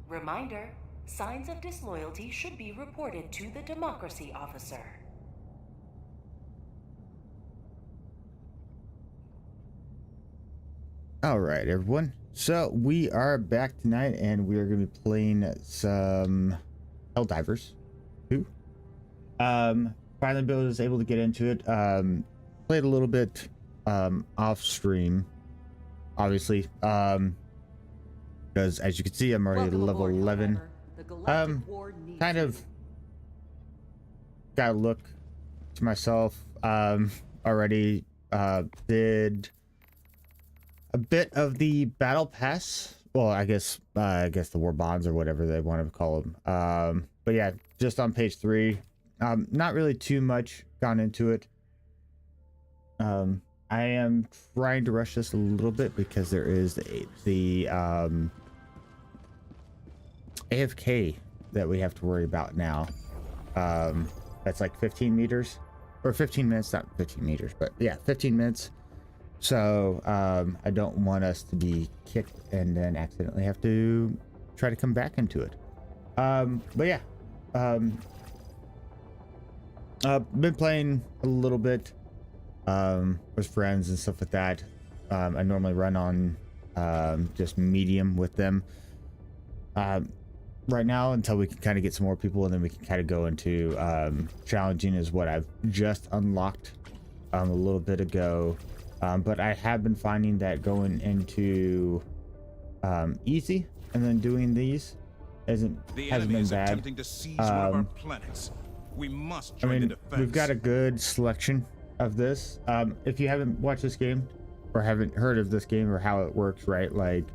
Reminder, signs of disloyalty should be reported to the democracy officer. All right, everyone. So we are back tonight, and we are going to be playing some Helldivers 2. Finally, was able to get into it. Played a little bit off stream, obviously. Because as you can see, I'm already level 11. Kind of got a look to myself. Already did a bit of the battle pass. Well, I guess the war bonds or whatever they want to call them. But yeah, just on page 3. Not really too much gone into it. I am trying to rush this a little bit because there is the AFK that we have to worry about now. That's like 15 meters or 15 minutes, not 15 meters, but yeah, 15 minutes. So I don't want us to be kicked and then accidentally have to try to come back into it. But yeah, been playing a little bit with friends and stuff like that. I normally run on just medium with them right now until we can kind of get some more people, and then we can kind of go into challenging is what I've just unlocked a little bit ago. But I have been finding that going into easy and then doing these hasn't been bad. To seize one of our planets. We must join the defense. We've got a good selection of this. If you haven't watched this game or haven't heard of this game or how it works, right? Like,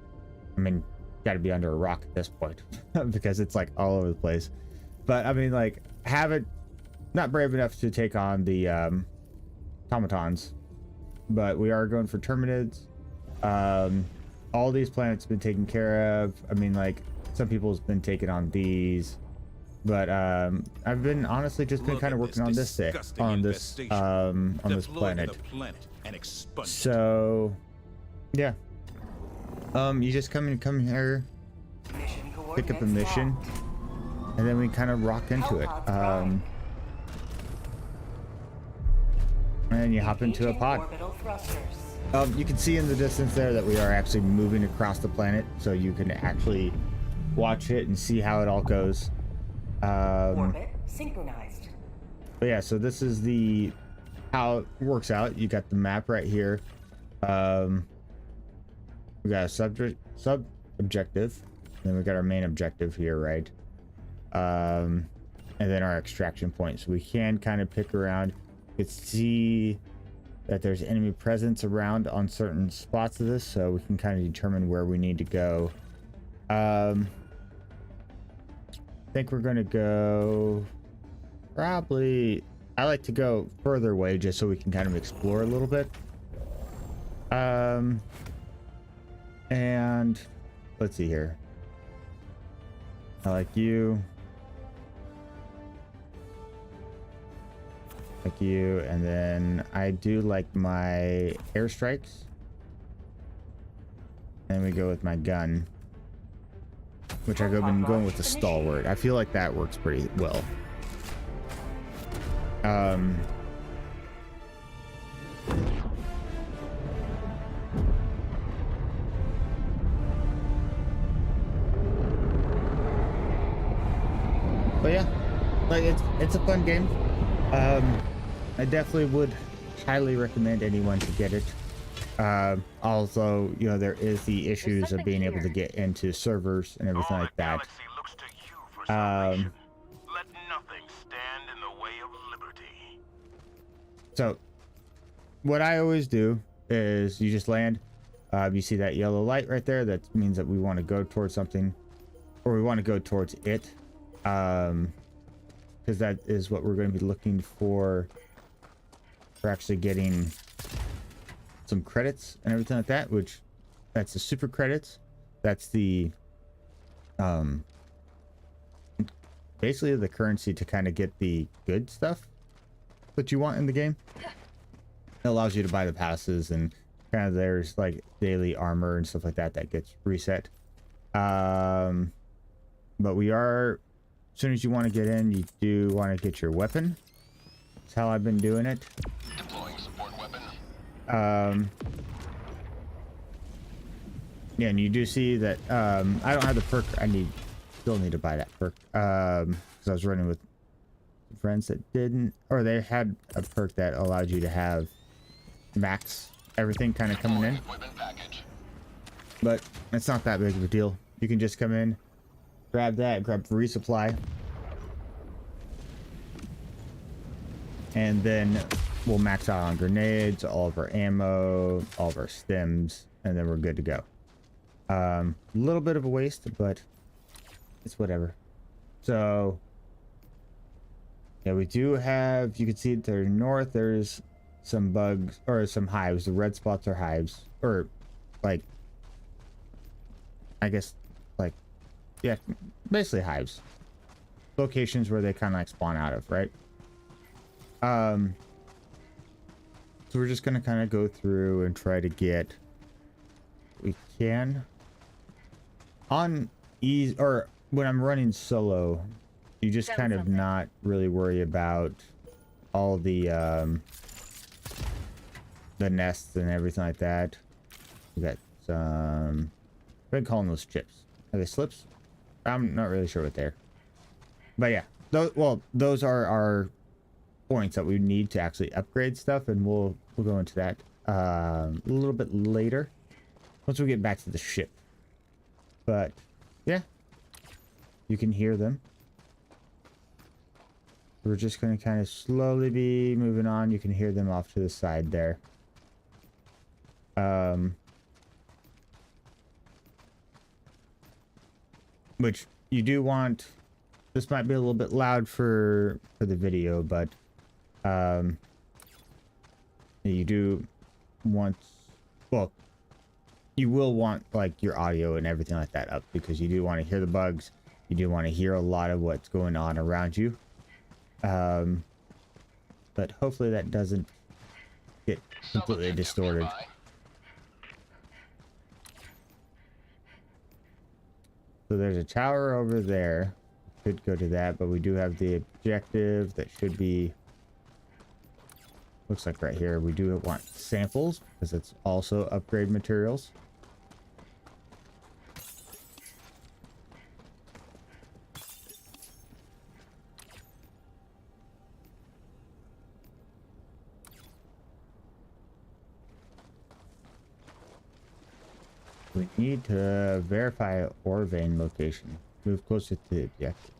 I mean, got to be under a rock at this point because it's like all over the place. But I mean, like, not brave enough to take on the automatons. But we are going for Terminids. All these planets have been taken care of. I mean, like, some people's been taking on these, but I've been honestly just been kind of working on this planet. So yeah, you just come here, pick up a mission, and then we kind of rock into it. And you hop into a pod. You can see in the distance there that we are actually moving across the planet, so you can actually watch it and see how it all goes. Orbit synchronized. But yeah, so this is how it works out. You got the map right here. We got a sub objective, then we got our main objective here, right? And then our extraction point. So we can kind of pick around. You can see that there's enemy presence around on certain spots of this, so we can kind of determine where we need to go. I think we're gonna go probably, I like to go further away just so we can kind of explore a little bit. And let's see here. I like you. Like you, and then I do like my airstrikes. And we go with my gun, which I've been going with the stalwart. I feel like that works pretty well. But yeah, like it's a fun game. I definitely would highly recommend anyone to get it. Also, you know, there is the issues of being able to get into servers and everything like that. Let nothing stand in the way of liberty. So what I always do is you just land. You see that yellow light right there? That means that we want to go towards something, or we want to go towards it. Because that is what we're going to be looking for actually getting some credits and everything like that, which that's the super credits. That's the basically the currency to kind of get the good stuff that you want in the game. It allows you to buy the passes, and kind of there's like daily armor and stuff like that that gets reset. But we are, as soon as you want to get in, you do want to get your weapon. That's how I've been doing it. Deploying support weapon. Yeah, and you do see that I don't have the perk. Still need to buy that perk because I was running with friends that didn't, or they had a perk that allowed you to have max everything kind of coming in. But it's not that big of a deal. You can just come in, grab that, grab resupply, and then we'll max out on grenades, all of our ammo, all of our stims, and then we're good to go. A little bit of a waste, but it's whatever. So yeah, we do have, you can see to the north there's some bugs or some hives. The red spots are hives, or like, I guess, like, yeah, basically hives, locations where they kind of like spawn out of, right? So we're just gonna kind of go through and try to get what we can on ease, or when I'm running solo, you just kind of not really worry about all the nests and everything like that. We got some, I've been calling those chips. Are they slips? I'm not really sure what they're. But yeah, those are our points that we need to actually upgrade stuff, and we'll go into that a little bit later once we get back to the ship. But yeah, you can hear them. We're just going to kind of slowly be moving on. You can hear them off to the side there. Which you do want, this might be a little bit loud for the video, but you do want, well, you will want like your audio and everything like that up, because you do want to hear the bugs. You do want to hear a lot of what's going on around you. But hopefully that doesn't get completely distorted. So there's a tower over there. Could go to that, but we do have the objective that should be, looks like right here. We do want samples because it's also upgrade materials. We need to verify ore vein location. Move closer to the objective.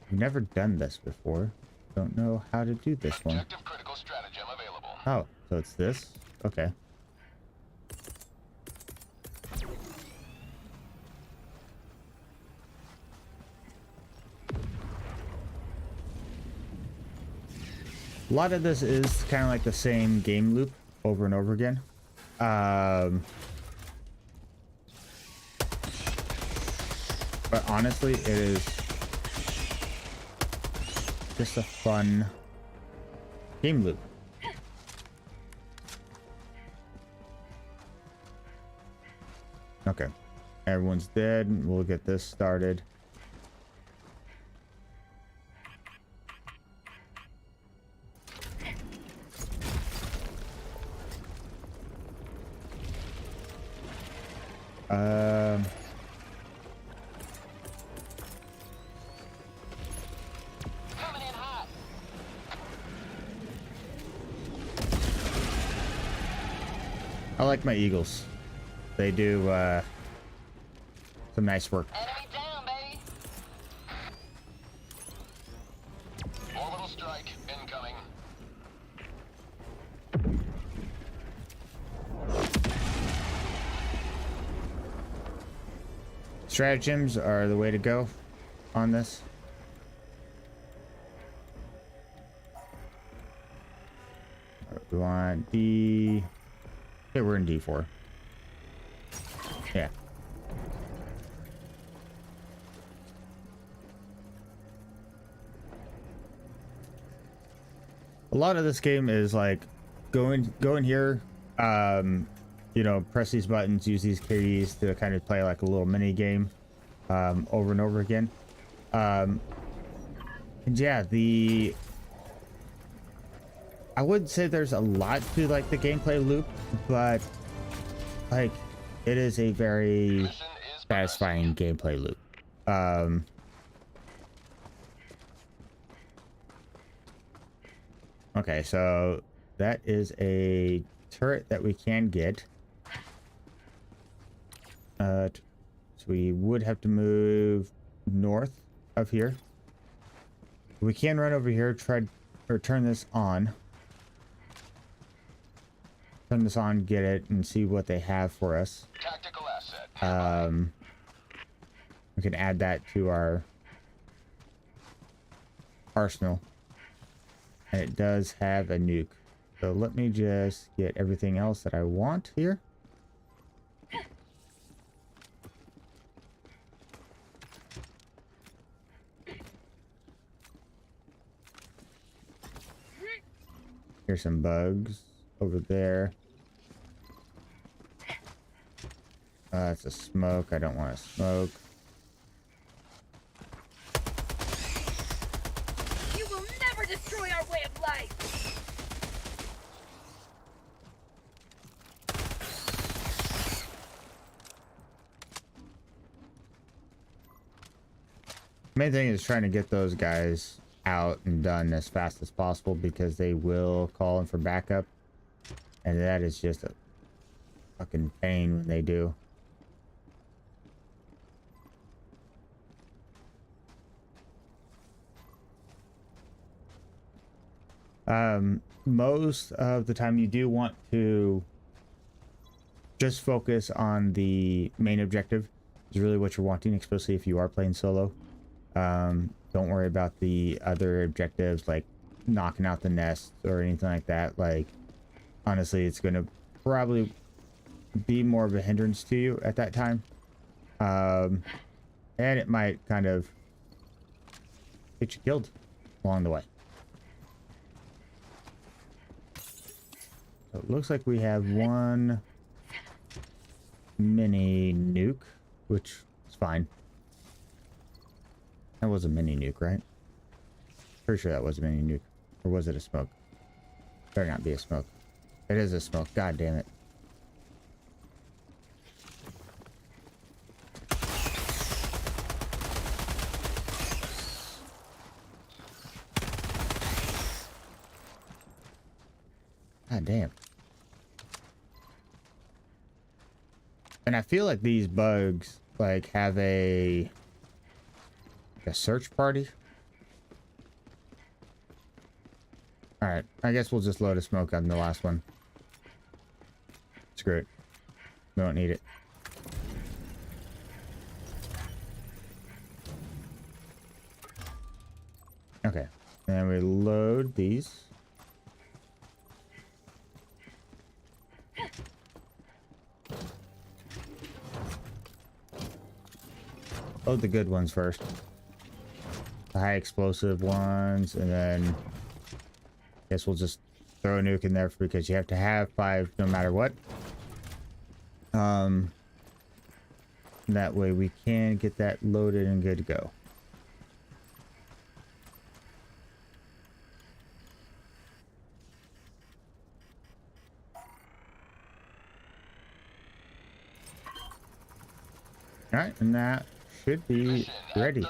We've never done this before. Don't know how to do this one. Objective critical stratagem available. Oh, so it's this? Okay. A lot of this is kind of like the same game loop over and over again. But honestly, it is just a fun game loop. Okay, everyone's dead. We'll get this started. I like my eagles. They do some nice work. Enemy down, baby. Orbital strike incoming. Stratagems are the way to go on this. We want D. Okay, we're in D4. Yeah. A lot of this game is like go in here, you know, press these buttons, use these keys to kind of play like a little mini game over and over again. And yeah, I wouldn't say there's a lot to like the gameplay loop, but like it is a very satisfying gameplay loop. Okay, so that is a turret that we can get. So we would have to move north of here. We can run over here, try or turn this on. Turn this on, get it, and see what they have for us. Tactical asset. We can add that to our arsenal. And it does have a nuke. So let me just get everything else that I want here. Here's some bugs over there. It's a smoke. I don't want to smoke. You will never destroy our way of life! Main thing is trying to get those guys out and done as fast as possible because they will call in for backup. And that is just a fucking pain when they do. Most of the time you do want to just focus on the main objective is really what you're wanting, especially if you are playing solo. Don't worry about the other objectives like knocking out the nest or anything like that. Like, honestly, it's going to probably be more of a hindrance to you at that time. And it might kind of get you killed along the way. So it looks like we have one mini nuke, which is fine. That was a mini nuke, right? Pretty sure that was a mini nuke. Or was it a smoke? Better not be a smoke. It is a smoke. God damn it. God damn. And I feel like these bugs like have a search party. All right, I guess we'll just load a smoke on the last one. Screw it. We don't need it. Okay, and we load these. Load the good ones first. The high explosive ones, and then I guess we'll just throw a nuke in there because you have to have 5 no matter what. That way we can get that loaded and good to go. All right, and that should be ready.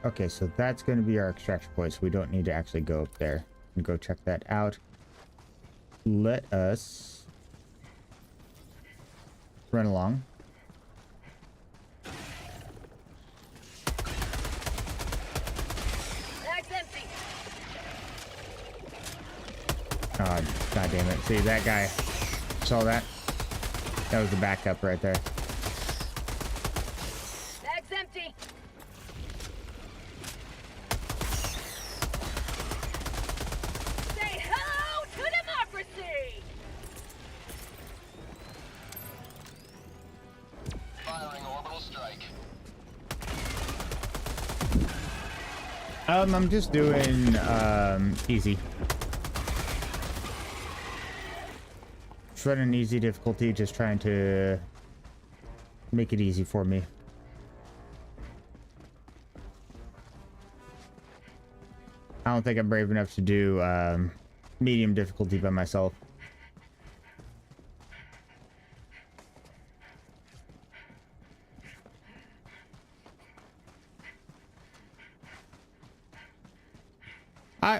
Okay, so that's going to be our extraction point, so we don't need to actually go up there and go check that out. Let us run along. Bag's empty. Oh, god damn it. See, that guy. Saw that? That was the backup right there. Bag's empty. Say hello to democracy! Firing orbital strike. I'm just doing easy. just running easy difficulty, just trying to make it easy for me. I don't think I'm brave enough to do medium difficulty by myself.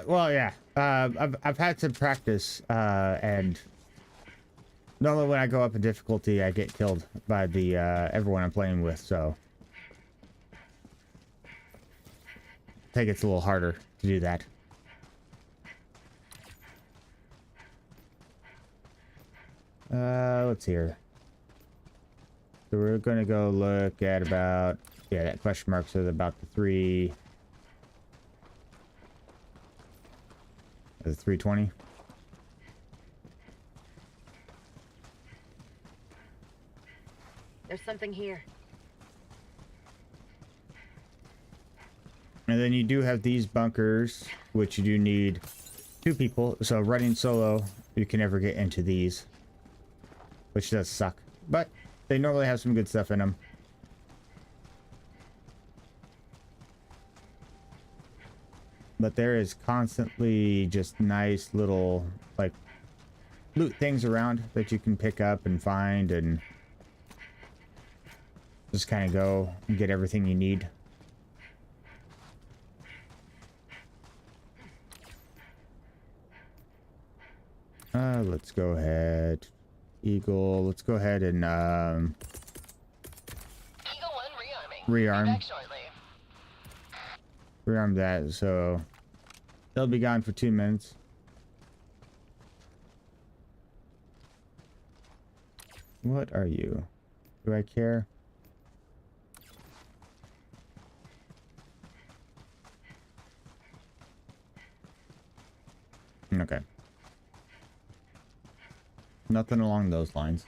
Well, yeah. I've had some practice, and normally when I go up in difficulty, I get killed by the everyone I'm playing with. So I think it's a little harder to do that. Let's see here. So we're gonna go look at about, yeah, that question mark says about the 320. There's something here. And then you do have these bunkers, which you do need 2 people. So running solo, you can never get into these, which does suck. But they normally have some good stuff in them. But there is constantly just nice little, like, loot things around that you can pick up and find and just kind of go and get everything you need. Let's go ahead. Eagle, let's go ahead and Eagle 1 rearming. rearm. Be back shortly. Rearm that, so they'll be gone for 2 minutes. What are you? Do I care? Okay. Nothing along those lines.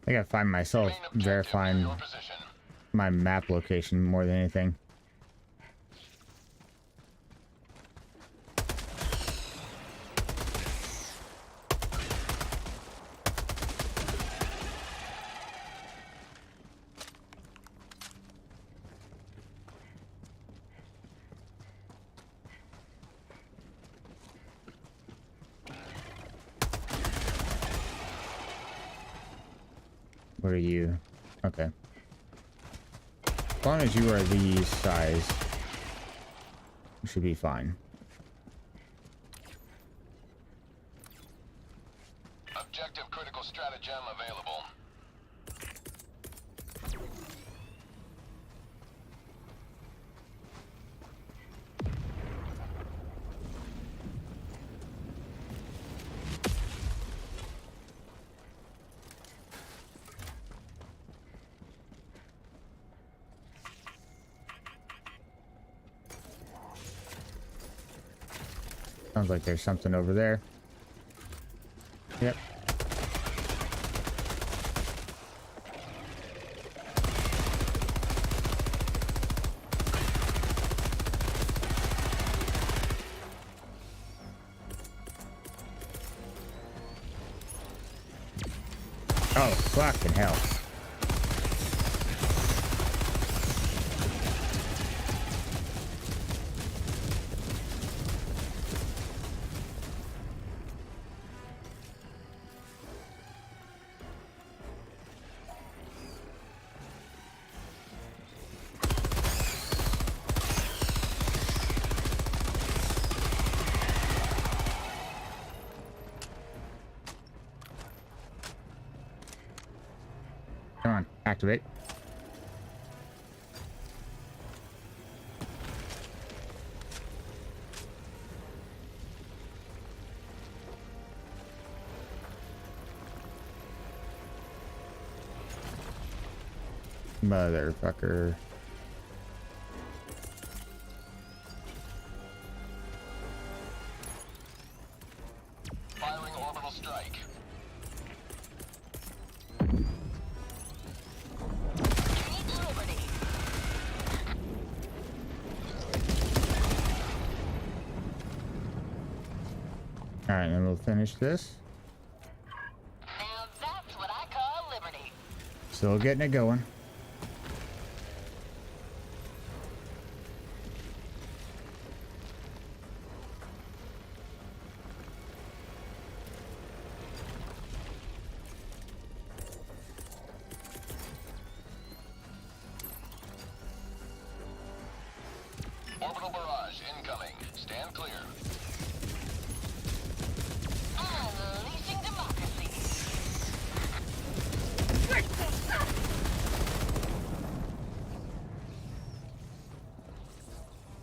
I gotta find myself verifying my map location more than anything. What are you? Okay. As long as you are these size, you should be fine. Objective critical stratagem available. Sounds like there's something over there. Yep. Oh, fucking hell. Come on, activate. Motherfucker. All right, and we'll finish this. Now that's what I call liberty. Still getting it going. Orbital barrage incoming. Stand clear. Unleashing democracy.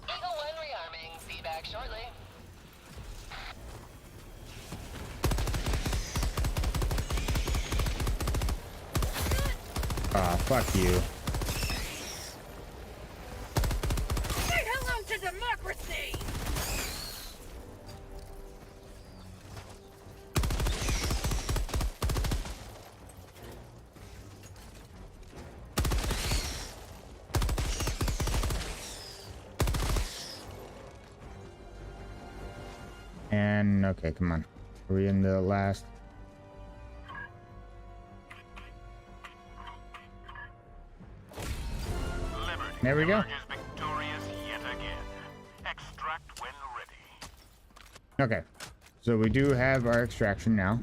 Eagle 1 rearming. Feedback shortly. Ah, fuck you. Say hello to democracy! And okay, come on. Are we in the last? Liberty There we go. emerges victorious yet again. Extract when ready. Okay, so we do have our extraction now,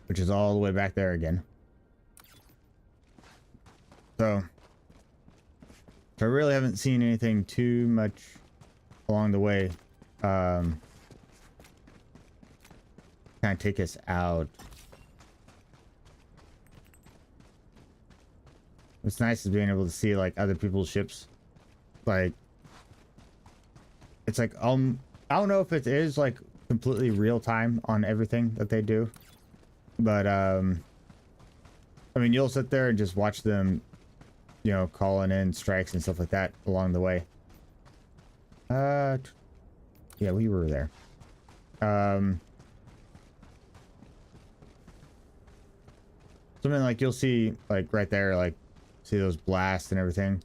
which is all the way back there again. So I really haven't seen anything too much along the way. Kind of take us out. What's nice is being able to see like other people's ships. Like, it's like I don't know if it is like completely real time on everything that they do, but I mean, you'll sit there and just watch them, you know, calling in strikes and stuff like that along the way. Yeah, we were there. Something like you'll see like right there, like see those blasts and everything.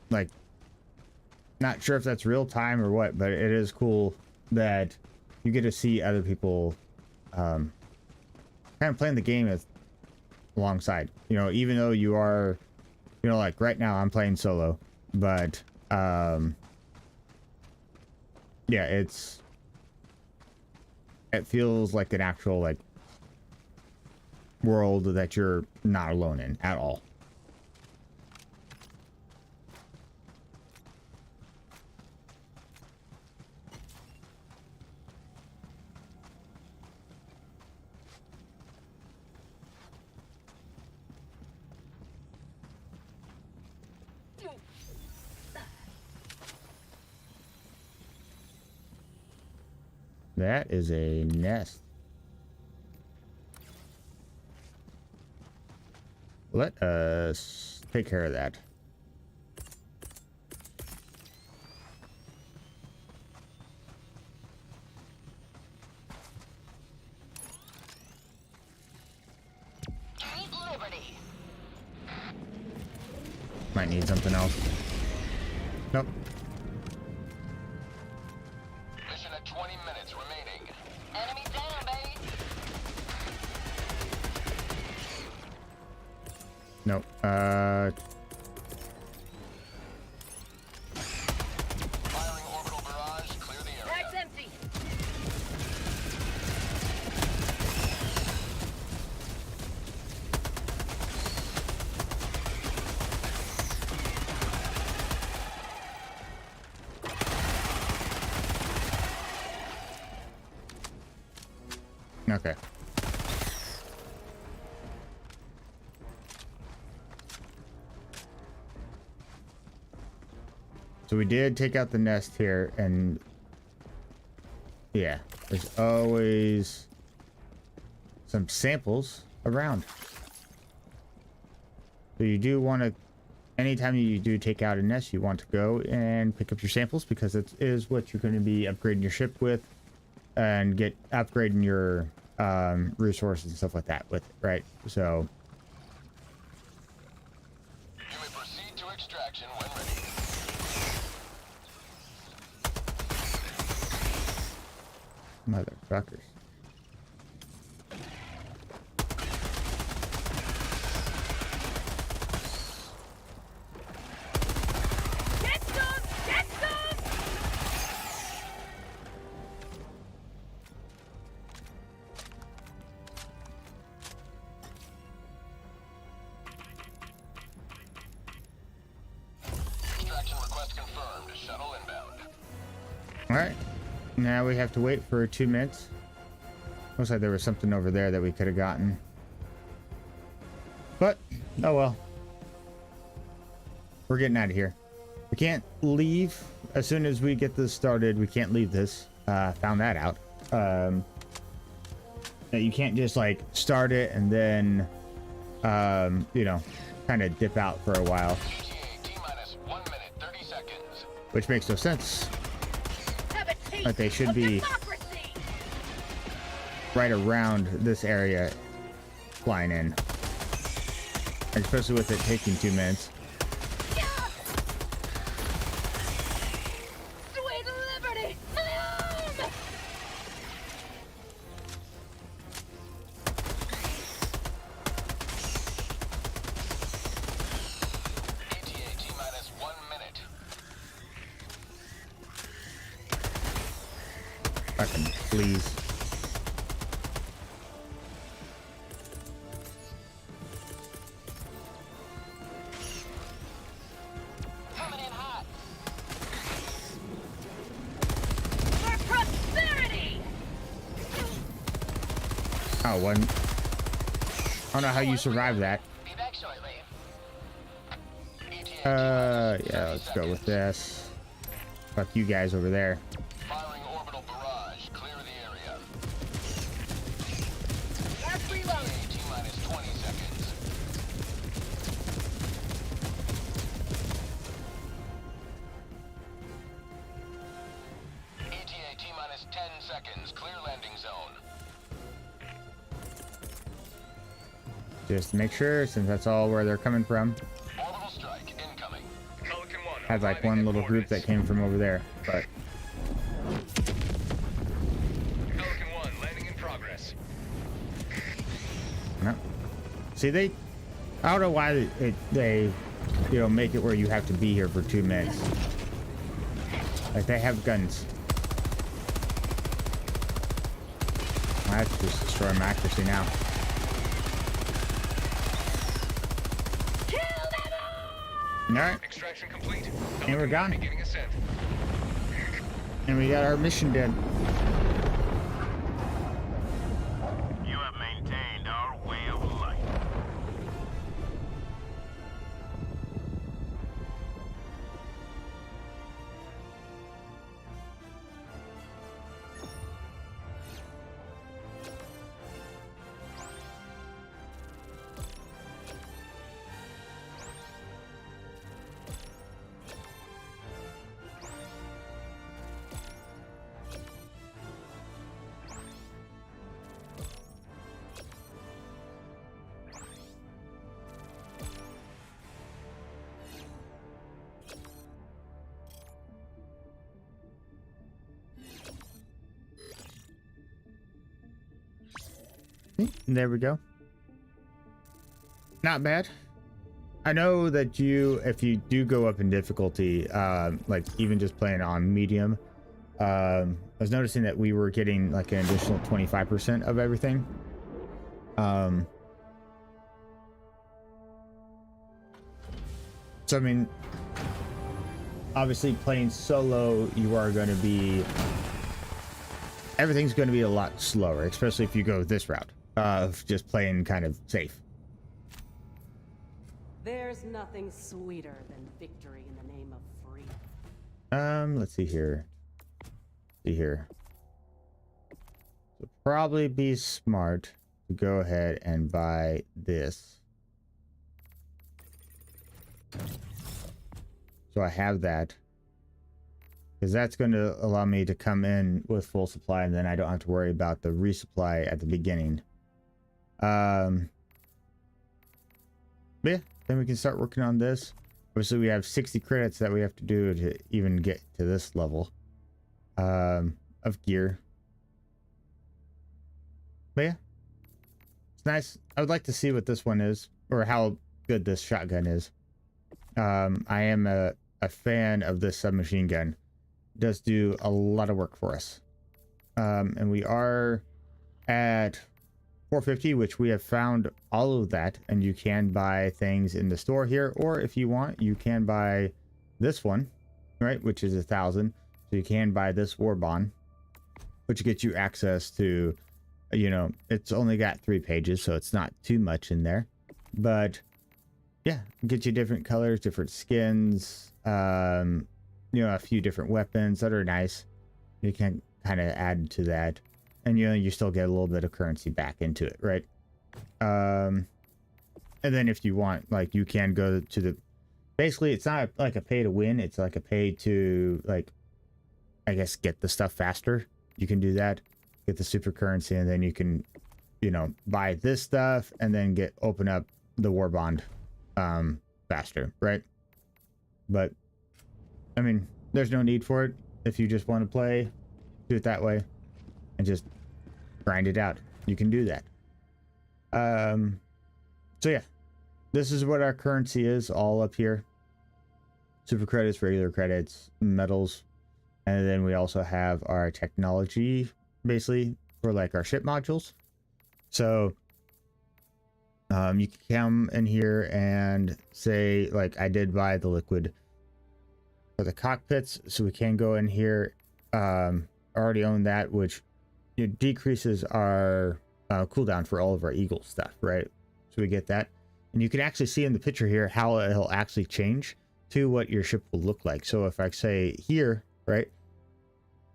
Like, not sure if that's real time or what, but it is cool that you get to see other people kind of playing the game alongside. You know, even though you are, you know, like right now I'm playing solo, but yeah, it feels like an actual like world that you're not alone in at all. That is a nest. Let us take care of that. Keep liberty. Might need something else. Nope. Mission at 20 minutes remaining. Enemy down, baby. Nope. Firing orbital barrage. Clear the Bag's area. empty. Okay. So we did take out the nest here, and yeah, there's always some samples around. So you do want to, anytime you do take out a nest, you want to go and pick up your samples, because it is what you're going to be upgrading your ship with and upgrading your resources and stuff like that with it, right? So You may proceed to extraction when ready. Motherfuckers. Get some! Get some! Extraction request confirmed. Shuttle inbound. Alright. Now we have to wait for 2 minutes. Looks like there was something over there that we could have gotten. But, oh well. We're getting out of here. We can't leave as soon as we get this started. We can't leave this. Found that out. That you can't just like start it and then, you know, kind of dip out for a while. ETA T-minus 1 minute, 30 seconds. Which makes no sense. Have a taste But they should of be democracy! right around this area flying in. Especially with it taking 2 minutes. Yeah! Sweet liberty! Home! ETA T-minus 1 minute. Fucking please. Coming in hot! For prosperity! Oh, one. I don't know how you survived that. Be back shortly. ETA Yeah, let's go with this. Fuck you guys over there. firing orbital barrage. Clear the area. Last reload! ETA T-minus 20 seconds. ETA T-minus 10 seconds. Clear landing zone. Just to make sure, since that's all where they're coming from. Orbital strike incoming. Pelican 1. Had like one little group that came from over there, but Pelican 1 landing in progress. no. See, I don't know why they, you know, make it where you have to be here for 2 minutes. Like they have guns. I have to just destroy my accuracy now. Kill them all! All right, Extraction complete. And we're Pelican 1 gone. beginning ascent. and we got our mission done. You have maintained our way of life. There we go. Not bad. I know that if you do go up in difficulty, like even just playing on medium, I was noticing that we were getting like an additional 25% of everything. So I mean, obviously playing solo, you are going to be, everything's going to be a lot slower, especially if you go this route of just playing kind of safe. There's nothing sweeter than victory in the name of freedom. Let's see here. So probably be smart to go ahead and buy this. So I have that. Because that's going to allow me to come in with full supply, and then I don't have to worry about the resupply at the beginning. But yeah, then we can start working on this. Obviously, we have 60 credits that we have to do to even get to this level of gear. But yeah, it's nice. I would like to see what this one is, or how good this shotgun is. I am a fan of this submachine gun. It does do a lot of work for us. And we are at 450, which we have found all of that, and you can buy things in the store here, or if you want, you can buy this one, right, which is 1,000. So you can buy this war bond, which gets you access to, you know, it's only got 3 pages, so it's not too much in there, but yeah, get you different colors, different skins, you know, a few different weapons that are nice. You can kind of add to that, and you know, you still get a little bit of currency back into it, right? And then if you want, like, you can go to the, basically it's not like a pay to win, it's like a pay to, like, I guess, get the stuff faster. You can do that, get the super currency, and then you can, you know, buy this stuff and then open up the war bond faster, right? But I mean, there's no need for it if you just want to play, do it that way and just grind it out. You can do that. So yeah, this is what our currency is, all up here. Super credits, regular credits, medals, and then we also have our technology, basically, for like our ship modules. So you can come in here and say, like, I did buy the liquid for the cockpits, so we can go in here. I already own that, which it decreases our cooldown for all of our Eagle stuff, right? So we get that, and you can actually see in the picture here how it'll actually change to what your ship will look like. So if I say here, right,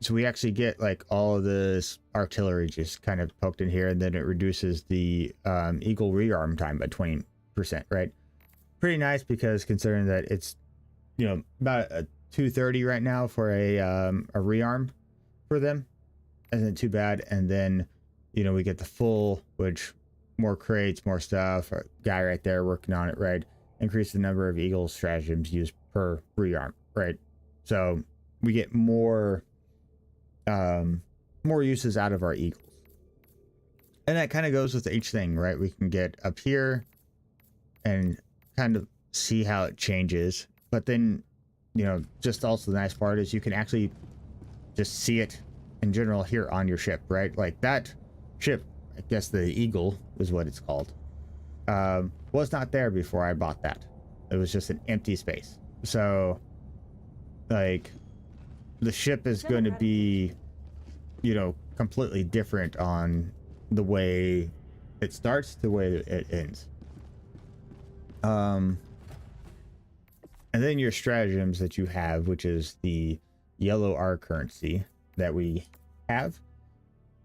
so we actually get like all of this artillery just kind of poked in here, and then it reduces the Eagle rearm time by 20%, right? Pretty nice, because considering that it's, you know, about a 230 right now for a rearm for them, isn't too bad. And then, you know, we get the full, which more crates, more stuff. Our guy right there working on it, right? Increase the number of Eagle stratagems used per rearm, right? So we get more uses out of our Eagles, and that kind of goes with each thing, right? We can get up here and kind of see how it changes, but then, you know, just also the nice part is you can actually just see it in general here on your ship, right? Like that ship, I guess the Eagle is what it's called, was not there before I bought that. It was just an empty space. So like the ship is going to be, you know, completely different on the way it starts, the way it ends. And then your stratagems that you have, which is the yellow R currency that we have.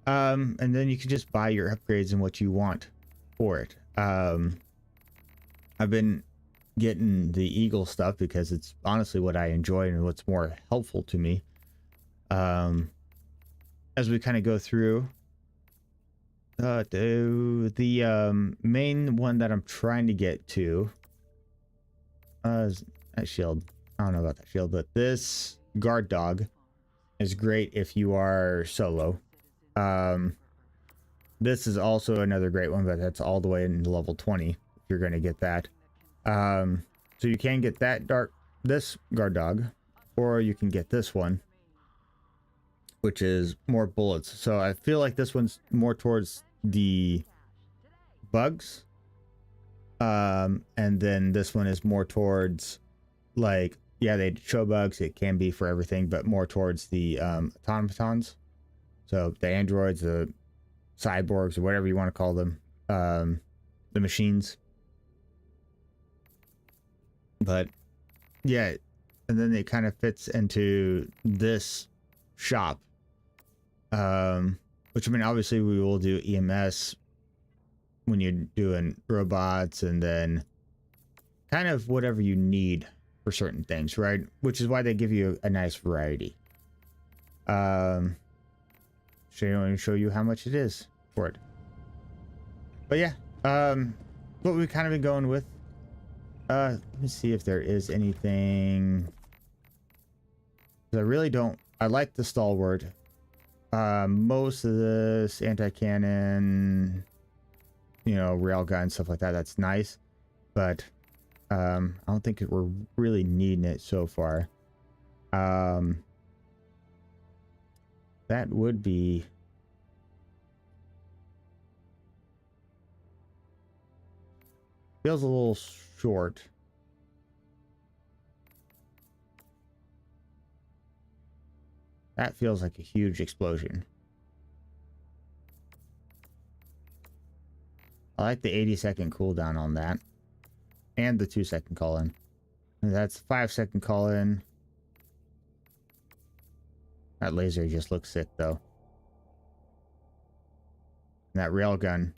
And then you can just buy your upgrades and what you want for it. I've been getting the Eagle stuff because it's honestly what I enjoy and what's more helpful to me. As we kind of go through, the main one that I'm trying to get to is that shield. I don't know about that shield, but this guard dog is great if you are solo. This is also another great one, but that's all the way into level 20 if you're going to get that. So you can get this guard dog, or you can get this one, which is more bullets. So I feel like this one's more towards the bugs, and then this one is more towards, like, yeah, they show bugs, it can be for everything, but more towards the automatons. So the androids, the cyborgs, or whatever you want to call them, the machines. But yeah, and then it kind of fits into this shop, which, I mean, obviously we will do EMS when you're doing robots, and then kind of whatever you need for certain things, right? Which is why they give you a nice variety. Show you how much it is for it. But yeah, what we've kind of been going with. Let me see if there is anything. I really don't. I like the stalwart. Most of this anti-cannon, you know, railgun, stuff like that, that's nice. But I don't think we're really needing it so far. That would be... feels a little short. That feels like a huge explosion. I like the 80-second cooldown on that. And the 2-second call-in. That's 5-second call-in. That laser just looks sick, though. And that railgun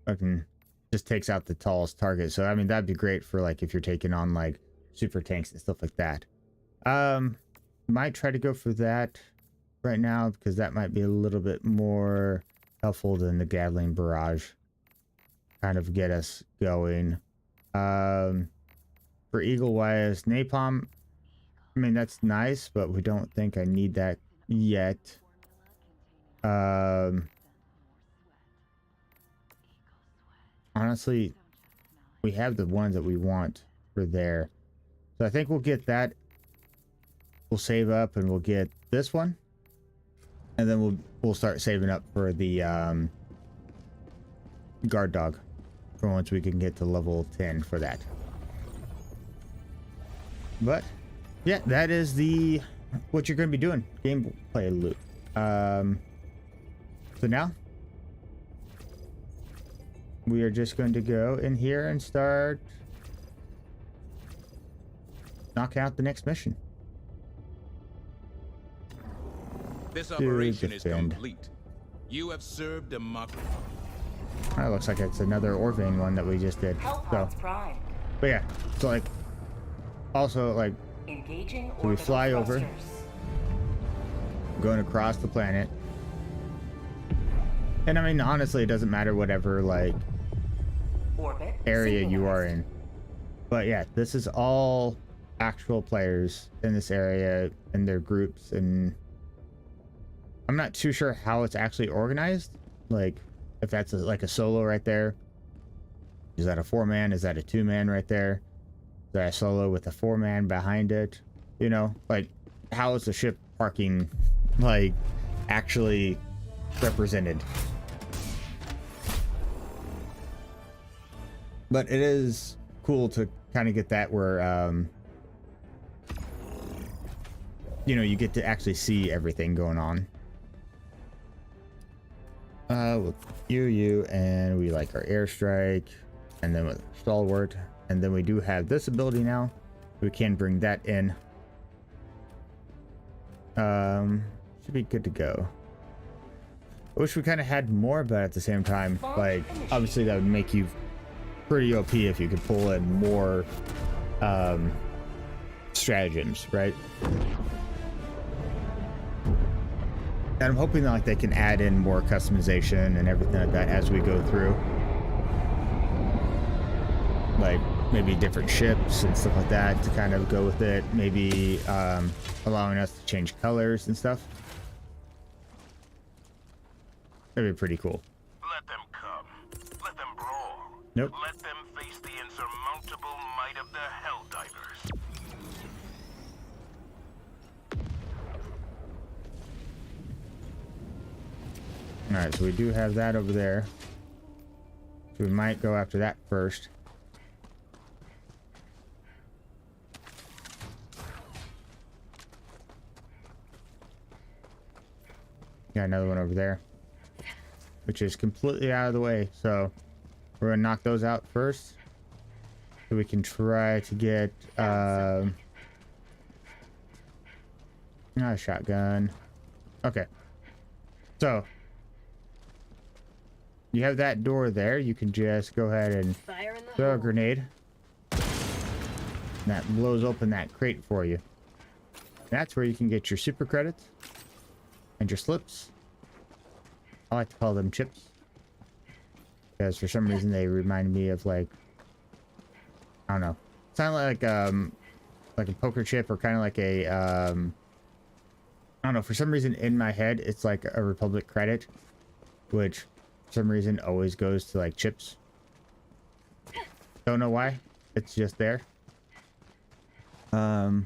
fucking just takes out the tallest target. So, I mean, that'd be great for, like, if you're taking on, like, super tanks and stuff like that. Might try to go for that right now, because that might be a little bit more helpful than the Gatling barrage. Kind of get us going. For Eagle-wise, napalm, I mean, that's nice, but we don't think I need that yet. Honestly, we have the ones that we want for there. So I think we'll get that. We'll save up and we'll get this one. And then we'll start saving up for the guard dog. For once we can get to level 10 for that. But yeah, that is what you're going to be doing. Gameplay loop. So now we are just going to go in here and start knocking out the next mission. This operation is complete. You have served democracy. That looks like it's another Orvane one that we just did. So, Prime. but yeah, so like, also like, Engaging so we fly over, thrusters. going across the planet, and I mean honestly, it doesn't matter whatever like Orbit area you are synchronized. in. But yeah, this is all actual players in this area and their groups, and I'm not too sure how it's actually organized. Like, if that's like a solo right there. Is that a 4-man? Is that a 2-man right there? Is that a solo with a 4-man behind it? You know, like, how is the ship parking, like, actually represented? But it is cool to kind of get that where, you know, you get to actually see everything going on. With you, and we like our airstrike, and then with stalwart, and then we do have this ability now. We can bring that in. Should be good to go. I wish we kind of had more, but at the same time, like, obviously that would make you pretty OP if you could pull in more stratagems, right? And I'm hoping that like they can add in more customization and everything like that as we go through. Like maybe different ships and stuff like that to kind of go with it. Maybe allowing us to change colors and stuff. That'd be pretty cool. Let them come. Let them brawl. Nope. Let them face the insurmountable might of the Helldivers. Alright, so we do have that over there. So we might go after that first. Got another one over there, which is completely out of the way. So we're gonna knock those out first, so we can try to get a shotgun. Okay, so you have that door there. You can just go ahead and Fire in the throw a hole. grenade. And that blows open that crate for you. That's where you can get your super credits and your slips. I like to call them chips, because for some reason they remind me of, like, I don't know, sound like a poker chip, or kind of like a I don't know, for some reason in my head, it's like a Republic credit, which for some reason always goes to like chips. Don't know why. It's just there. So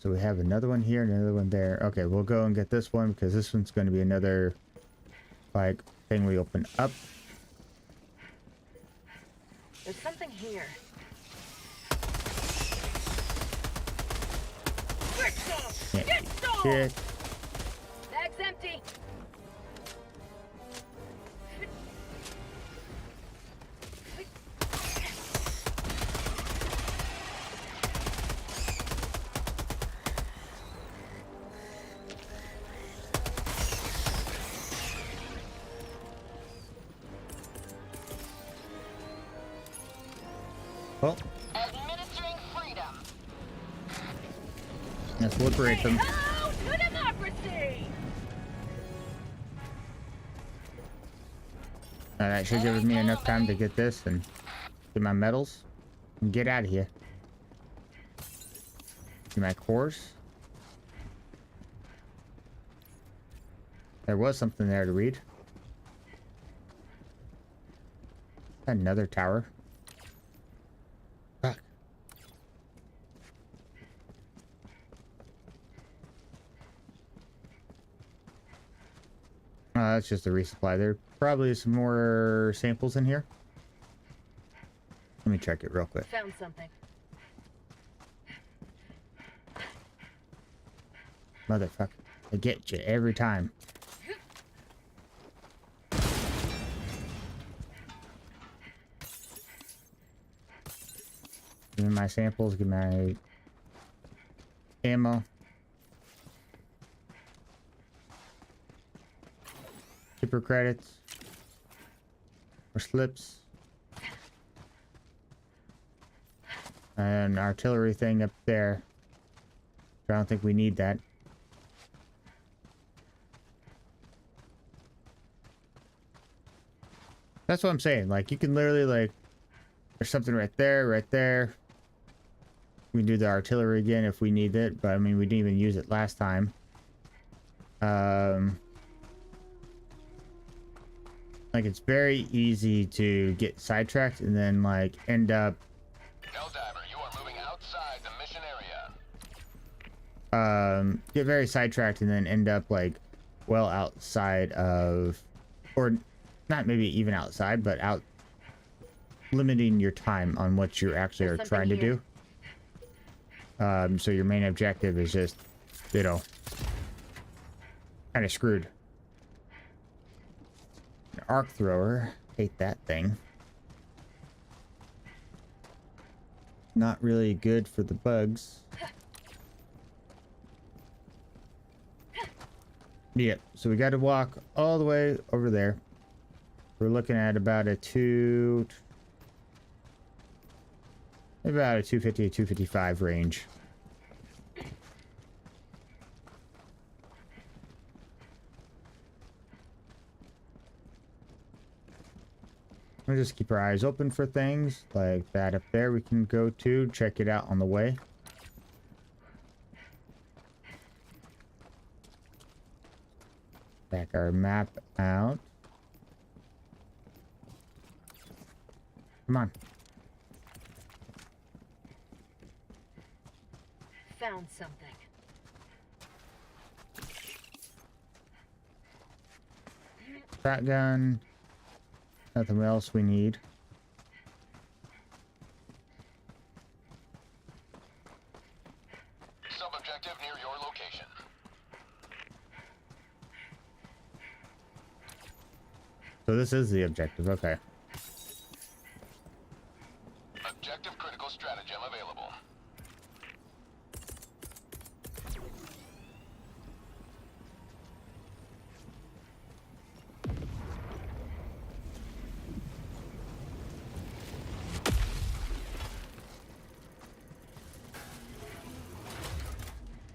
we have another one here and another one there. Okay, we'll go and get this one because this one's going to be another like thing we open up. There's something here. Yeah, shit. Bag's empty. Well, Administering freedom. let's liberate them. Hello to democracy. That should give me enough time to get this and get my medals and get out of here. Get my cores. There was something there to read. Another tower. Fuck. That's just a resupply. There probably is some more samples in here. Let me check it real quick. Found something. Motherfucker. I get you every time. Give me my samples, give me my ammo. Super credits. Or slips. And artillery thing up there. I don't think we need that. That's what I'm saying. Like, you can literally, like, there's something right there, right there. We can do the artillery again if we need it, but I mean, we didn't even use it last time. Like, it's very easy to get sidetracked and then, like, end up... Helldiver, you are moving outside the mission area. Get very sidetracked and then end up, like, well outside of... Or not maybe even outside, but out... Limiting your time on what you actually are trying to do. So your main objective is just, you know, kind of screwed. An arc thrower. Hate that thing. Not really good for the bugs. Yeah, so we got to walk all the way over there. We're looking at about a 250 to 255 range. We'll just keep our eyes open for things like that up there. We can go to check it out on the way. Back our map out. Come on. Found something. Shotgun. Nothing else we need. Sub-objective near your location. So this is the objective, okay. Objective critical stratagem available.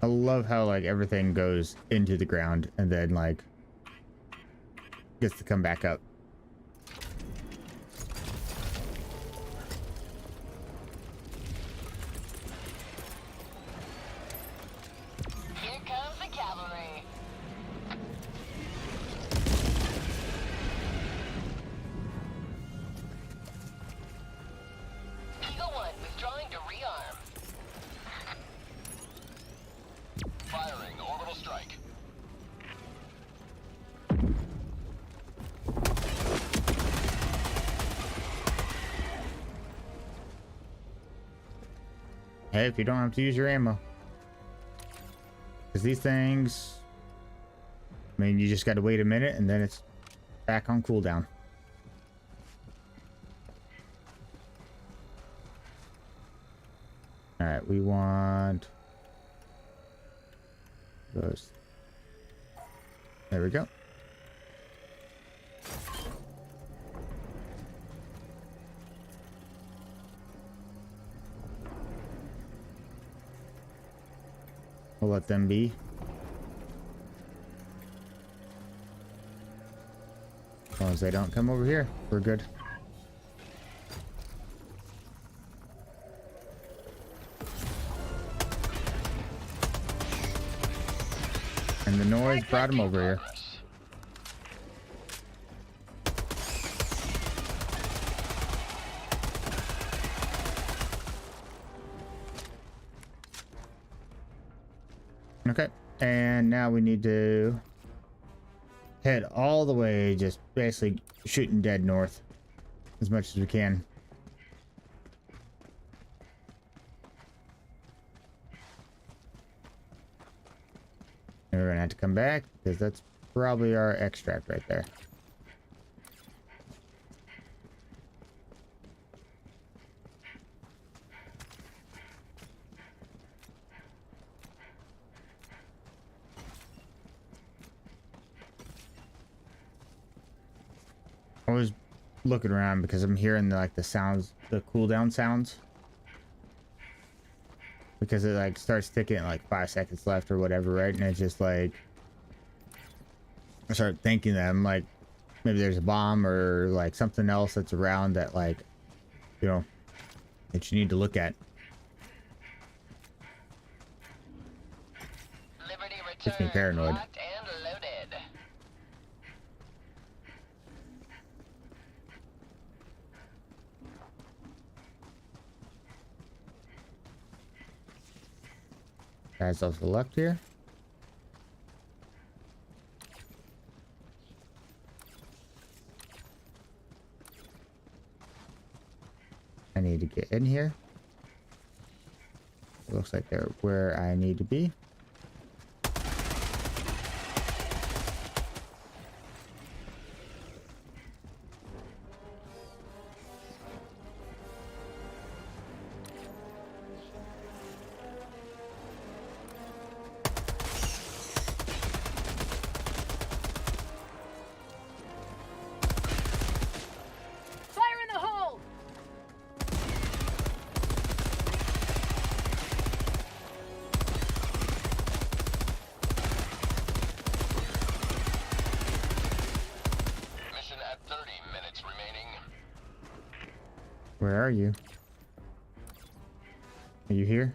I love how like everything goes into the ground and then like gets to come back up. Hey, if you don't have to use your ammo. Because these things, I mean, you just got to wait a minute and then it's back on cooldown. All right, we want those. There we go. We'll let them be. As long as they don't come over here, we're good. And the noise brought him over here. Okay, and now we need to head all the way, just basically shooting dead north as much as we can. And we're gonna have to come back because that's probably our extract right there. I was looking around because I'm hearing the sounds, the cooldown sounds, because it like starts ticking at like 5 seconds left or whatever, right? And it's just like I start thinking that I'm like maybe there's a bomb or like something else that's around that, like, you know, that you need to look at. Liberty Gets me paranoid. locked and loaded. Guys off the left here. I need to get in here. It looks like they're where I need to be. Fire in the hole! Mission at 30 minutes remaining. Where are you? Are you here?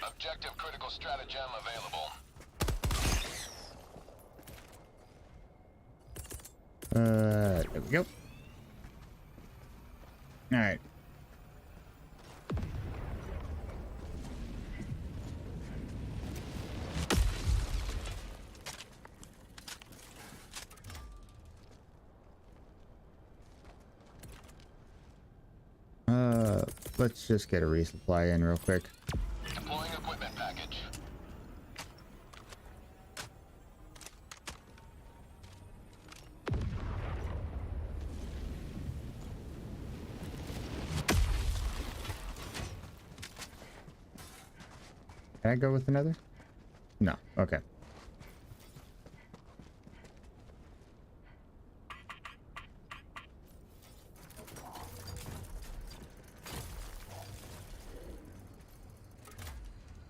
Objective critical stratagem available. There we go. All right. Let's just get a resupply in real quick. Deploying equipment package. Can I go with another? No. Okay.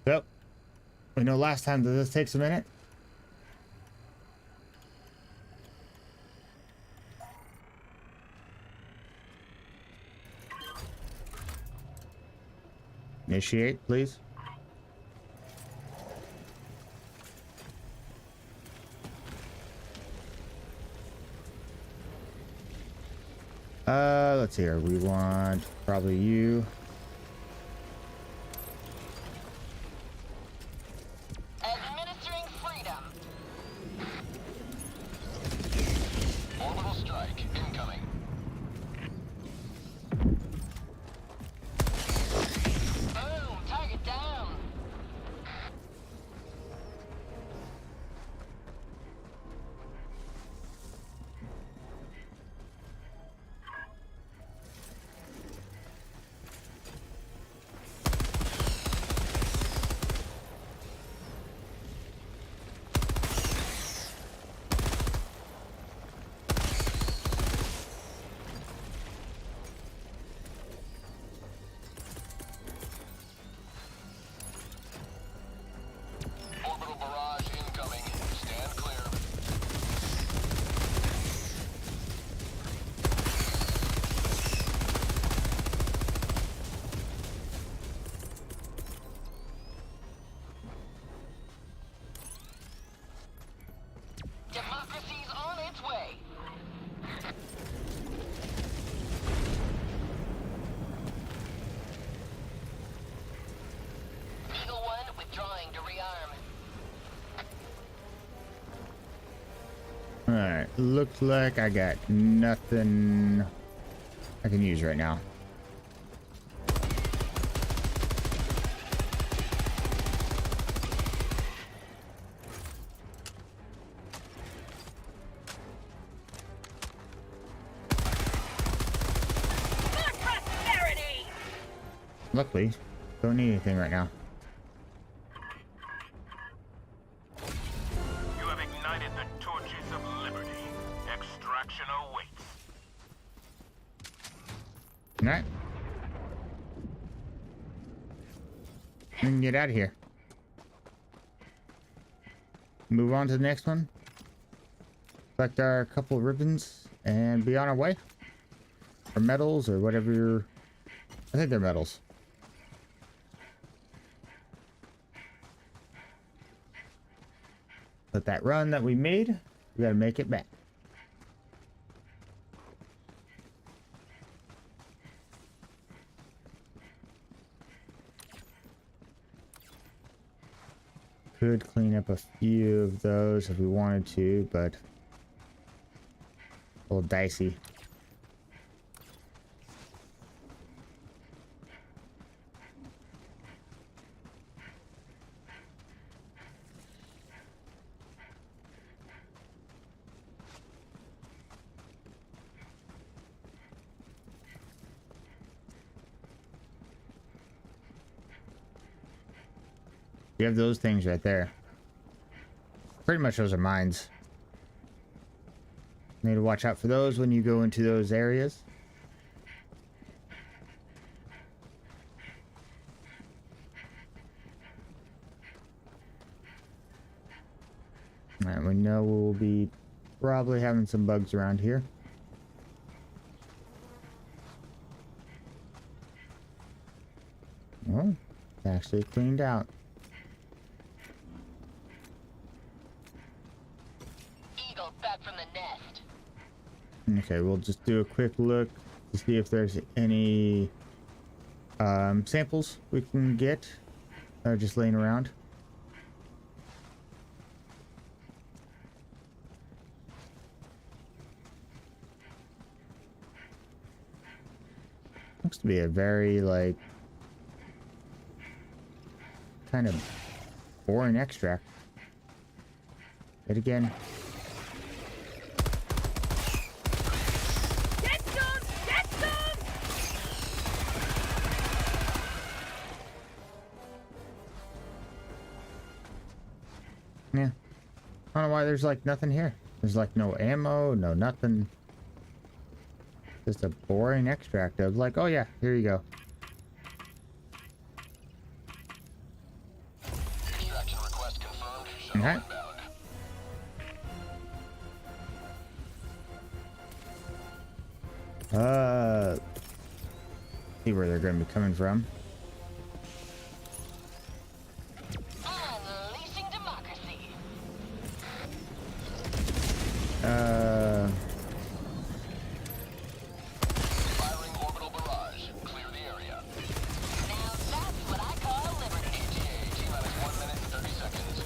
Yep. We know last time that this takes a minute. Initiate, please. Let's see here. We want probably you. Administering freedom. Orbital strike incoming. Alright, looks like I got nothing I can use right now. Luckily, don't need anything right now. You have ignited the torches of liberty. Extraction awaits. Alright. We can get out of here. Move on to the next one. Collect our couple of ribbons and be on our way. Or medals or whatever. I think they're medals. But that run that we made, we gotta make it back. Could clean up a few of those if we wanted to, but a little dicey. You have those things right there. Pretty much those are mines. Need to watch out for those when you go into those areas. Alright, we know we'll be probably having some bugs around here. Well, it's actually cleaned out. Back from the nest. Okay, we'll just do a quick look to see if there's any samples we can get just laying around. Looks to be a very, like, kind of boring extract. Hit again. Yeah. I don't know why there's like nothing here. There's like no ammo, no nothing. Just a boring extract of like, oh yeah, here you go. Extraction request confirmed. Shuttle Okay. inbound. See where they're going to be coming from. Unleashing democracy. Firing orbital barrage. Clear the area. Now that's what I call liberty. ETA T-minus 1 minute and 30 seconds.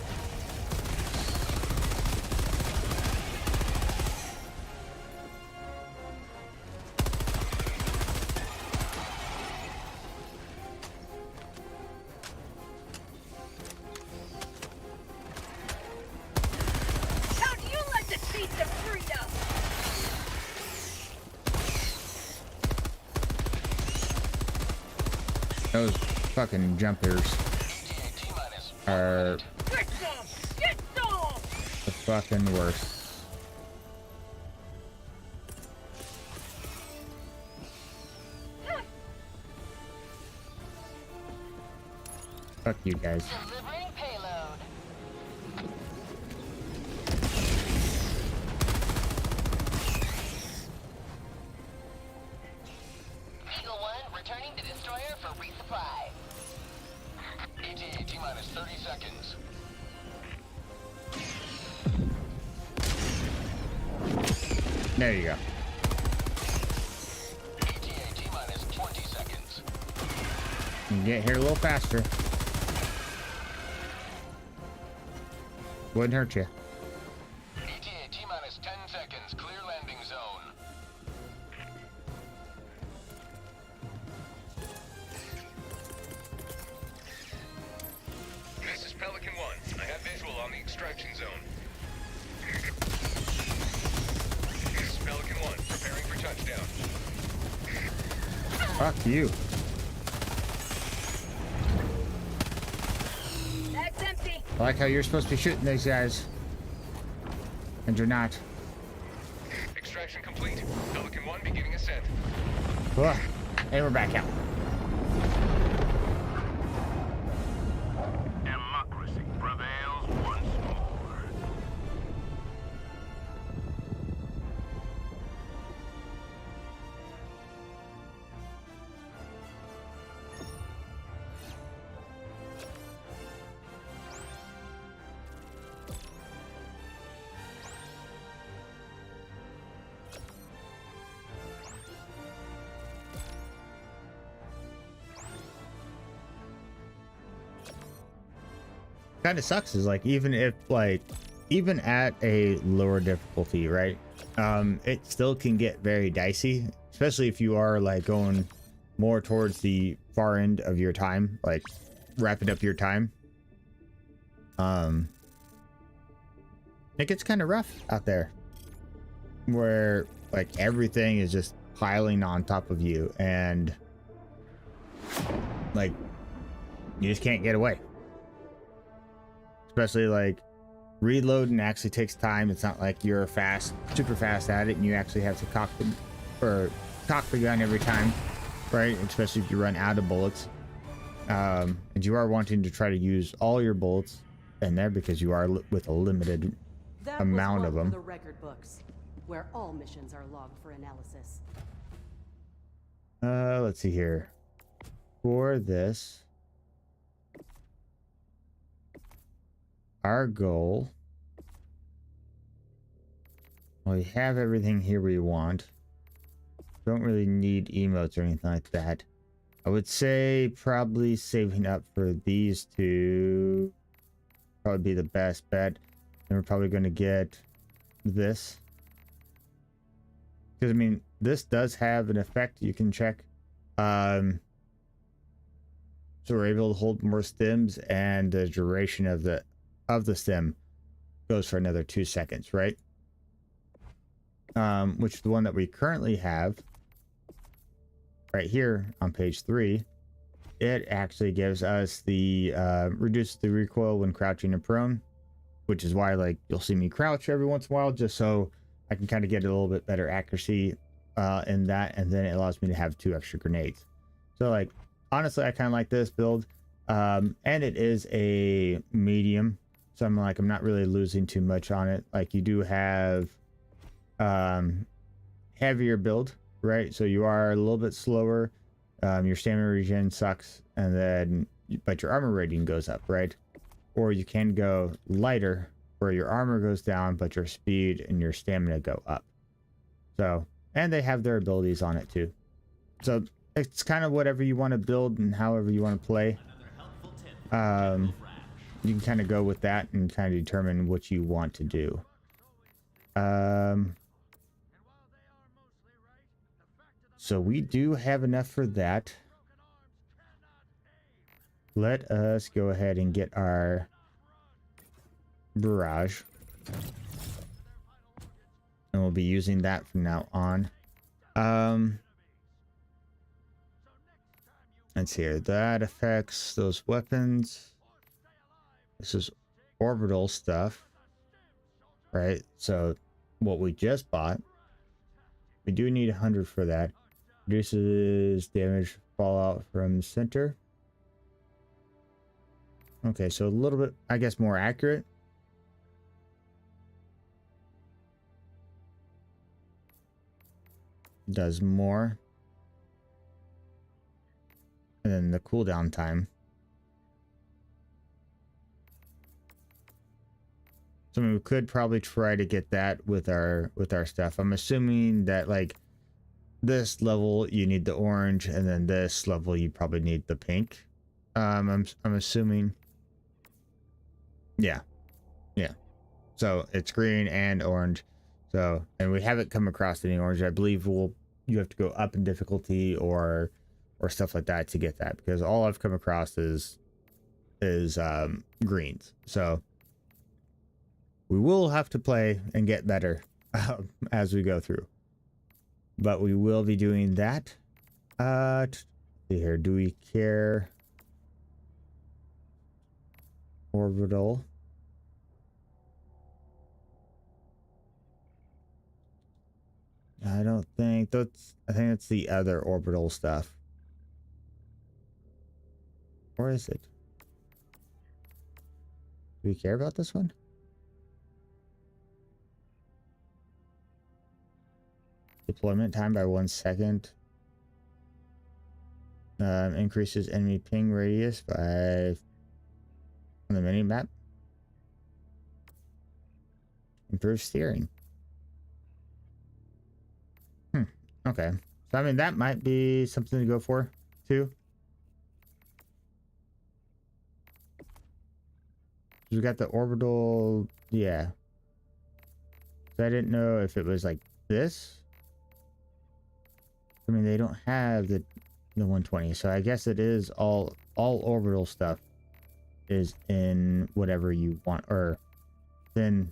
How do you like to taste of freedom? Those fucking jumpers ETA T-minus 1 are minute. Get some! Get some! the fucking worst. Fuck you guys. Delivering payload. Eagle 1 returning to destroyer for resupply. ETA T-minus 30 seconds. There you go. ETA T-minus 20 seconds. You can get here a little faster. Wouldn't hurt you. ETA T-minus 10 Fuck you. That's empty. I like how you're supposed to be shooting these guys. And you're not. Extraction complete. Pelican 1 beginning ascent. Ugh. And we're back out. Democracy prevails once more. Kind of sucks is like even if like even at a lower difficulty, right, it still can get very dicey, especially if you are like going more towards the far end of your time, like wrapping up your time. It gets kind of rough out there where like everything is just piling on top of you and like you just can't get away. Especially like reloading actually takes time. It's not like you're super fast at it and you actually have to cock the gun every time, right? Especially if you run out of bullets. And you are wanting to try to use all your bullets in there because you are with a limited amount of them. The record books, where all missions are logged for analysis. Let's see here. For this, our goal, well, we have everything here we want. Don't really need emotes or anything like that. I would say probably saving up for these two probably be the best bet. And we're probably going to get this. Because, I mean, this does have an effect you can check. So we're able to hold more stims, and the duration of the stim goes for another 2 seconds, right? Which the one that we currently have right here on page 3, it actually gives us the reduces the recoil when crouching and prone, which is why like you'll see me crouch every once in a while just so I can kind of get a little bit better accuracy in that, and then it allows me to have 2 extra grenades. So like honestly I kind of like this build, and it is a medium, so I'm not really losing too much on it. Like you do have heavier build, right? So you are a little bit slower, your stamina regen sucks, and then but your armor rating goes up, right? Or you can go lighter where your armor goes down but your speed and your stamina go up. So, and they have their abilities on it too. So it's kind of whatever you want to build and however you want to play. You can kind of go with that and kind of determine what you want to do. So we do have enough for that. Let us go ahead and get our barrage. And we'll be using that from now on. Let's see here. That affects those weapons. This is orbital stuff. Right? So what we just bought, we do need 100 for that. Reduces damage fallout from center. Okay, so a little bit, I guess, more accurate. Does more. And then the cooldown time. So I mean, we could probably try to get that with our stuff. I'm assuming that like this level you need the orange, and then this level you probably need the pink. I'm assuming. Yeah. So it's green and orange. So, and we haven't come across any orange. I believe you have to go up in difficulty or stuff like that to get that, because all I've come across is greens. So we will have to play and get better as we go through, but we will be doing that. See here. Do we care? Orbital. I don't think that's. I think it's the other orbital stuff. Or is it? Do we care about this one? Deployment time by 1 second. Increases enemy ping radius by on the mini map. Improves steering. Okay. So I mean that might be something to go for too. We got the orbital, yeah. So I didn't know if it was like this. I mean, they don't have the 120, so I guess it is all orbital stuff is in whatever you want, or in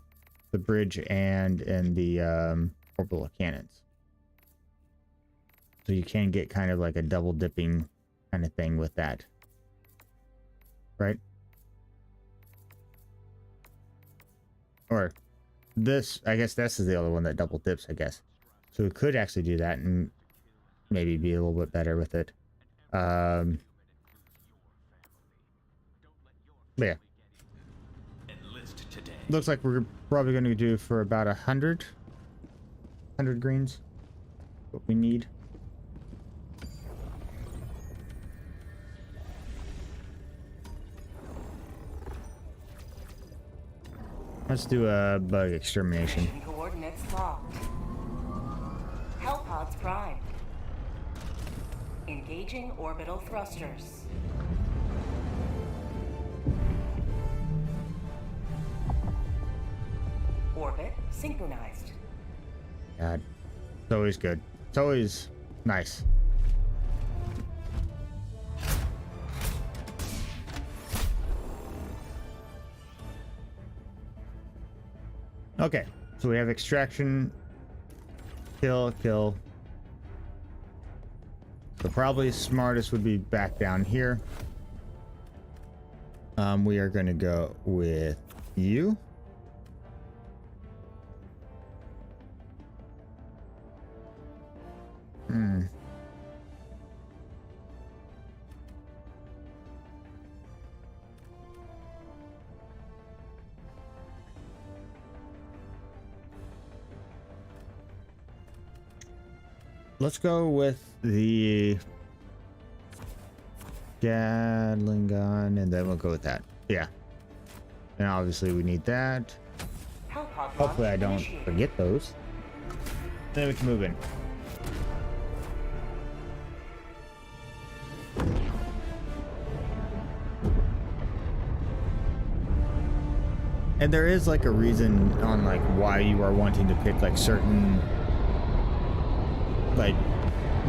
the bridge and in the orbital cannons. So you can get kind of like a double dipping kind of thing with that, right? Or this, I guess this is the other one that double dips, I guess. So we could actually do that and maybe be a little bit better with it. But yeah. Looks like we're probably going to do for about 100 greens. What we need. Let's do a bug extermination. Mission coordinates locked. Hellpods primed. Engaging orbital thrusters. Orbit synchronized. God, it's always good. It's always nice. Okay, so we have extraction, kill. So probably smartest would be back down here. We are going to go with you. Let's go with the Gatling gun, and then we'll go with that. Yeah. And obviously we need that. Hopefully I don't forget those. Then we can move in. And there is like a reason on like why you are wanting to pick like certain like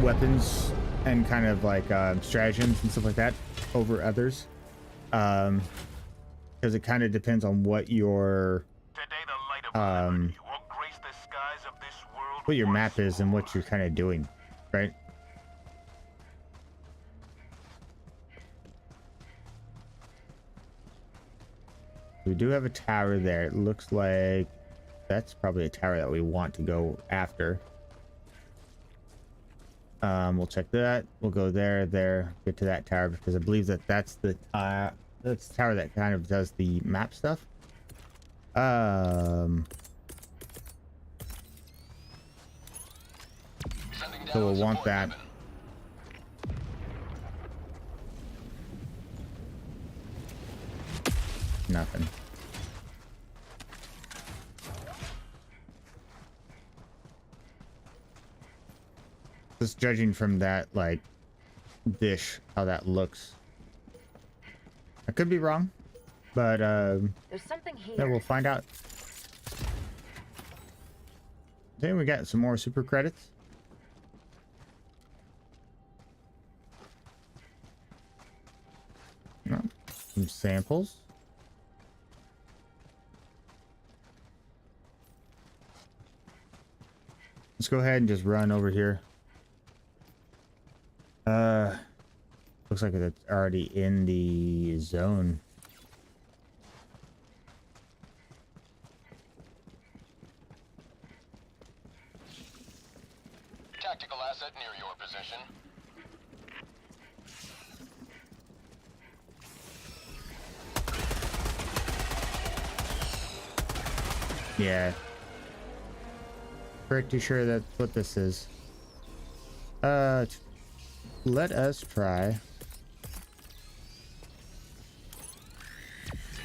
weapons and kind of like stratagems and stuff like that over others, because it kind of depends on what your what your map is and what you're kind of doing, right? We do have a tower there. It looks like that's probably a tower that we want to go after. We'll check that. We'll go there, get to that tower, because I believe that that's the tower that kind of does the map stuff. So we'll want that. Nothing. Just judging from that, like, dish, how that looks. I could be wrong, but There's something here. yeah, we'll find out. Then we got some more super credits. No, some samples. Let's go ahead and just run over here. Looks like it's already in the zone. Tactical asset near your position. Yeah. Pretty sure that's what this is. Let us try.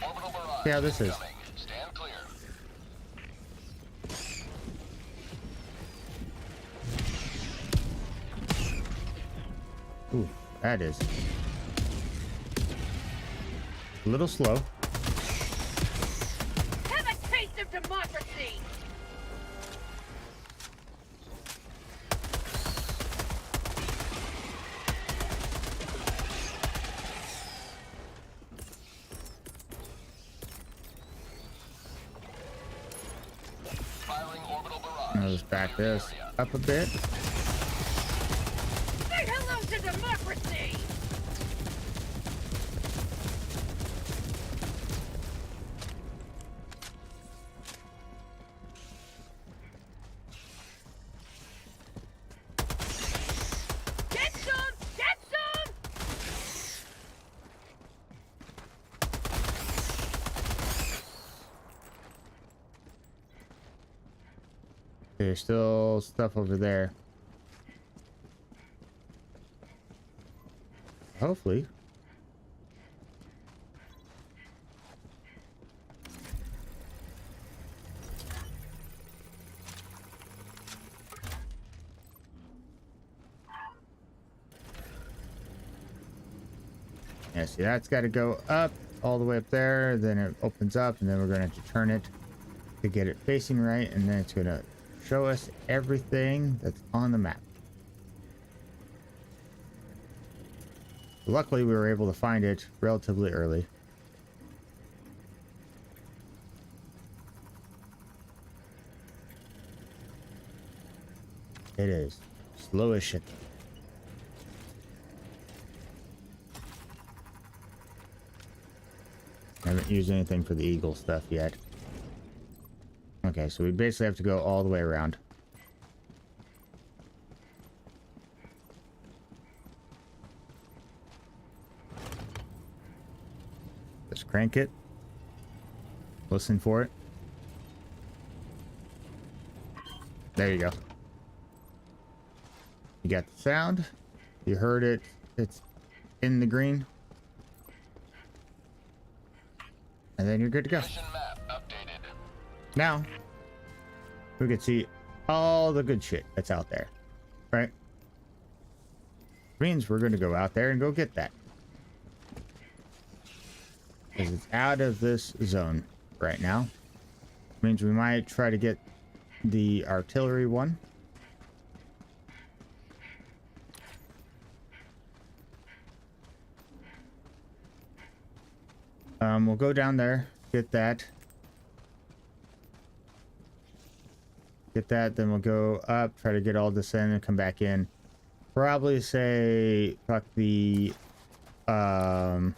Orbital barrage. See how this is. Incoming. Stand clear. Ooh, that is a little slow. Have a taste of democracy! Firing orbital barrage. I'll just back this up a bit. Say hello to democracy! Get some! Get some! There's still stuff over there. Hopefully. Yeah, see, that's got to go up all the way up there. Then it opens up, and then we're going to have to turn it to get it facing right, and then it's going to show us everything that's on the map. Luckily, we were able to find it relatively early. It is slow as shit. I haven't used anything for the eagle stuff yet. Okay, so we basically have to go all the way around. Just crank it. Listen for it. There you go. You got the sound. You heard it. It's in the green. And then you're good to go. Mission map updated. Now, we can see all the good shit that's out there, right? Means we're going to go out there and go get that. Because it's out of this zone right now. Means we might try to get the artillery one. We'll go down there, get that. Get that, then we'll go up, try to get all this in and come back in. Probably say, fuck the, the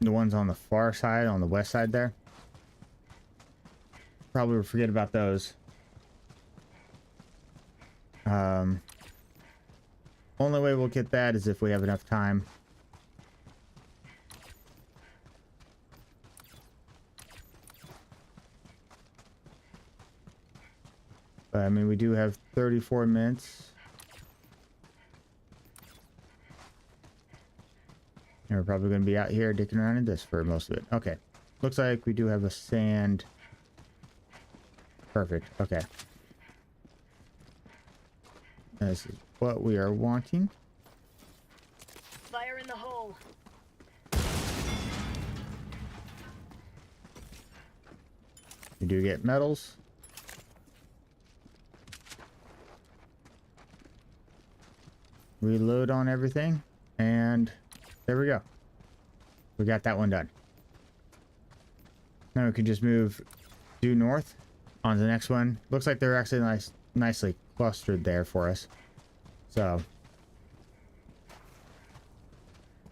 ones on the far side, on the west side there. Probably forget about those. Only way we'll get that is if we have enough time. But, I mean, we do have 34 minutes. And we're probably going to be out here dicking around in this for most of it. Okay. Looks like we do have a sand. Perfect. Okay. This is what we are wanting. Fire in the hole. We do get medals. Reload on everything. And there we go. We got that one done. Now we can just move due north On to the next one. Looks like they're actually nicely clustered there for us. So.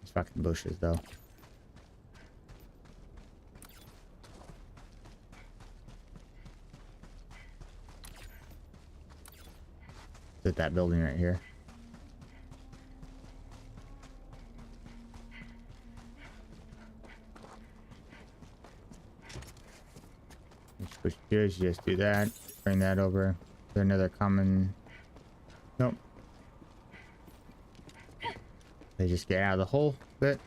These fucking bushes, though. At that building right here. What you do is you just do that, bring that over. Is there another common? Nope. They just get out of the hole bit.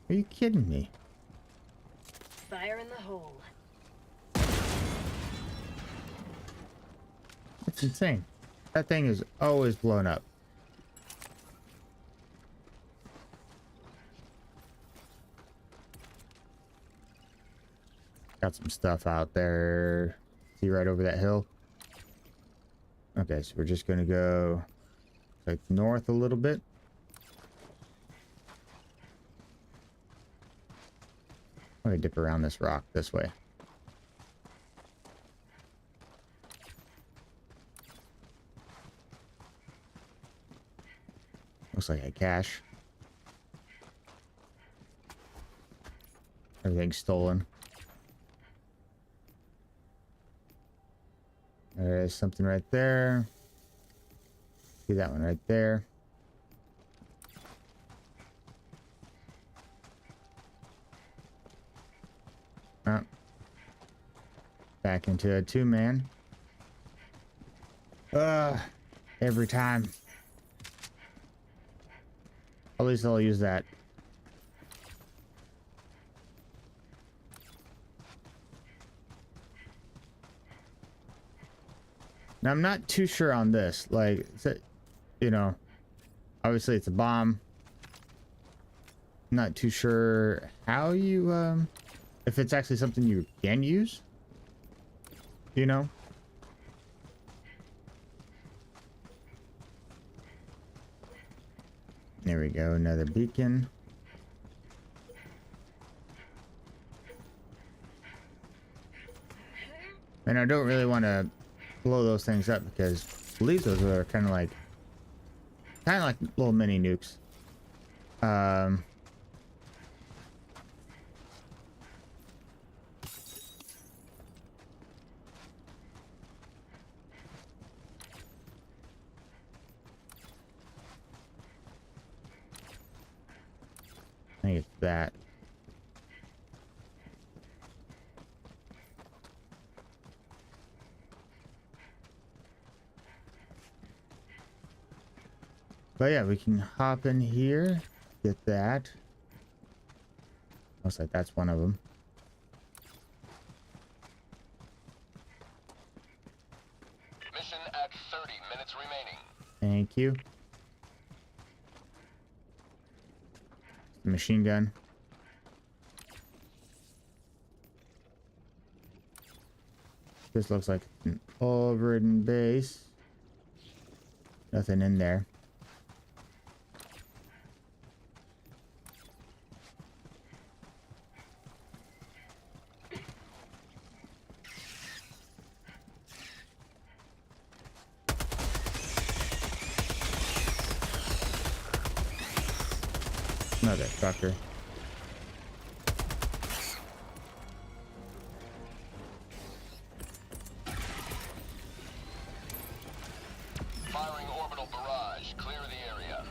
Are you kidding me? Fire in the hole. That's insane. That thing is always blown up. Got some stuff out there. See right over that hill? Okay, so we're just gonna go like north a little bit. I'm gonna dip around this rock this way. Looks like a cache. Everything's stolen. There is something right there. See that one right there. Oh. Back into a 2-man. Every time. At least I'll use that. Now I'm not too sure on this. Like, you know, obviously it's a bomb. Not too sure how you if it's actually something you can use. You know? There we go, another beacon. And I don't really want to blow those things up because I believe those are kind of like little mini nukes. I think it's that. But yeah, we can hop in here, get that. Looks like that's one of them. Mission at 30 minutes remaining. Thank you. Machine gun. This looks like an overridden base. Nothing in there. Another fucker. Firing orbital barrage. Clear the area.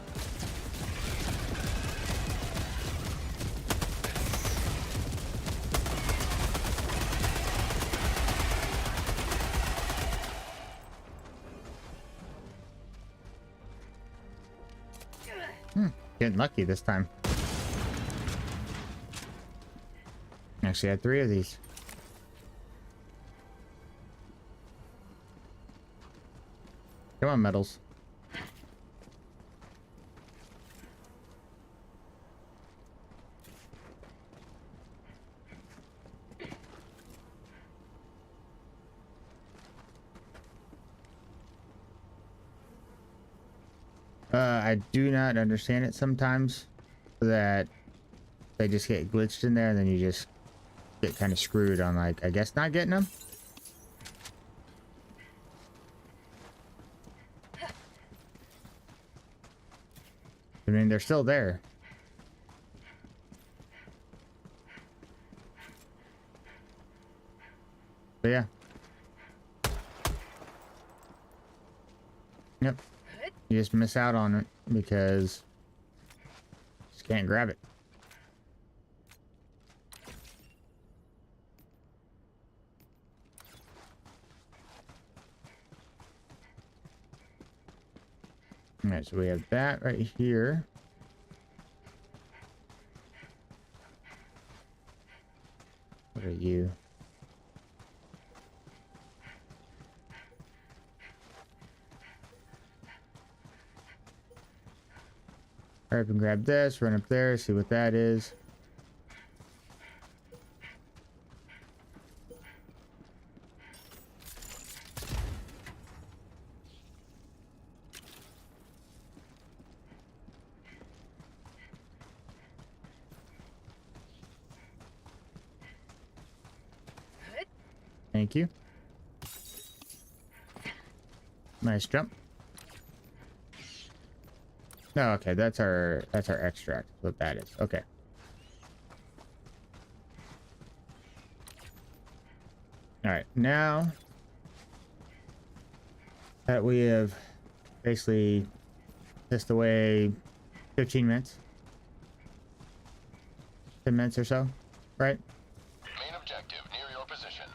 Getting lucky this time. Actually had 3 of these. Come on, medals. I I do not understand it sometimes, that they just get glitched in there and then you just get kind of screwed on, like, I guess not getting them. I mean, they're still there. But yeah. Yep. You just miss out on it because you just can't grab it. All right, so we have that right here. What are you? Hurry up and grab this, run up there, see what that is. Thank you. Nice jump. No, okay, that's our extract. What that is. Okay. All right, now that we have basically pissed away 15 minutes, 10 minutes or so, right? Main objective near your position.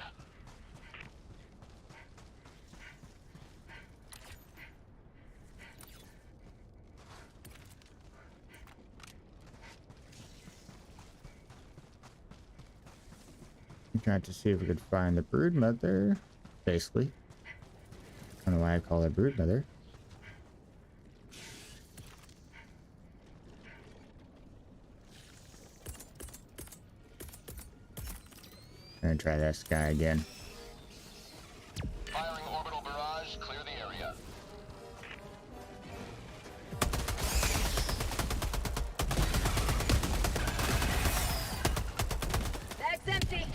I'm trying to see if we could find the brood mother, basically. I don't know why I call her brood mother. I'm gonna try this guy again. Firing orbital barrage, clear the area. Bag's empty.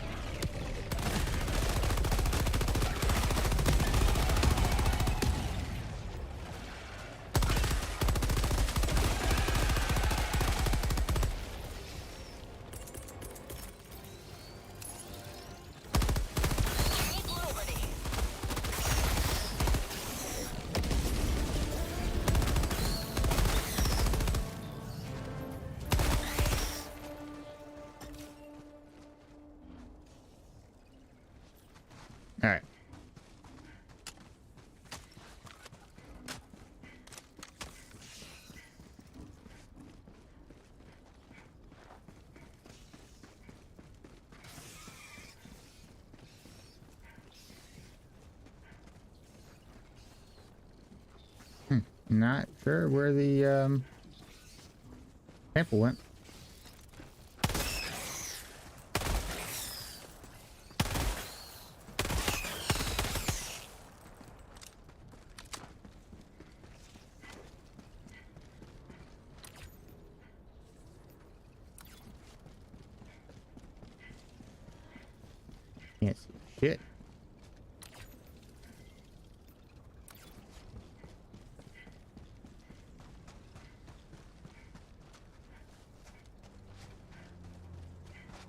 All right. Not sure where the sample went. Can't see shit.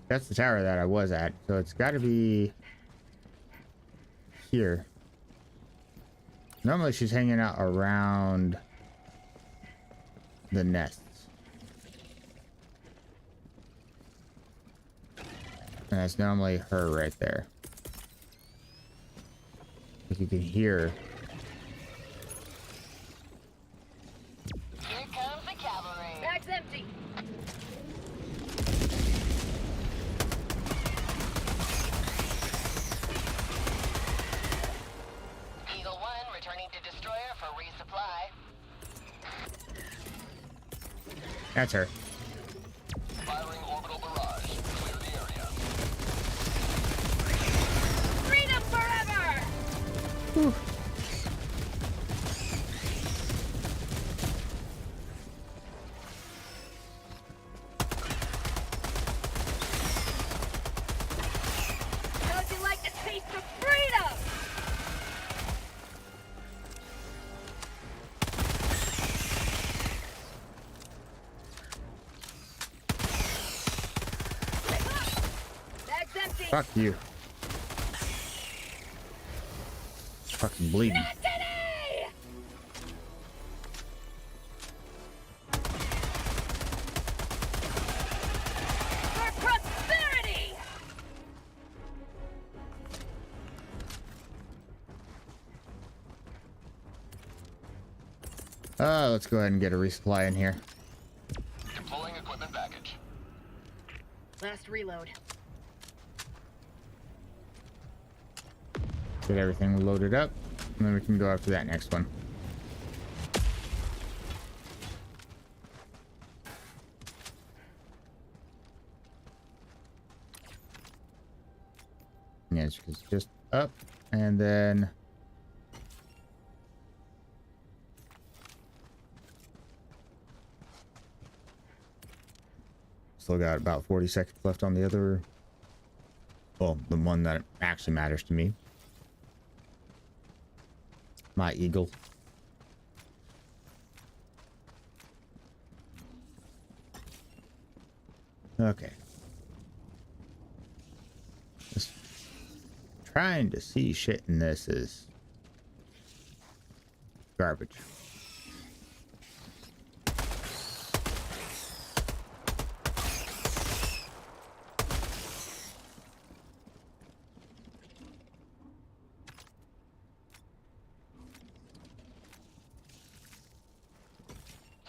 That's the tower that I was at, so it's got to be here. Normally she's hanging out around the nests. And that's normally her right there. Like you can hear. Here comes the cavalry. Bag's empty. Eagle 1 returning to destroyer for resupply. That's her. Firing orbital barrage, clear the area. Freedom forever! Whew. Fuck you. Fucking bleeding. For prosperity! Let's go ahead and get a resupply in here. Deploying equipment package. Last reload. Get everything loaded up, and then we can go after that next one. Yeah, it's just up, and then still got about 40 seconds left on the other. Well, the one that actually matters to me. My eagle. Okay. Just trying to see shit in this is garbage.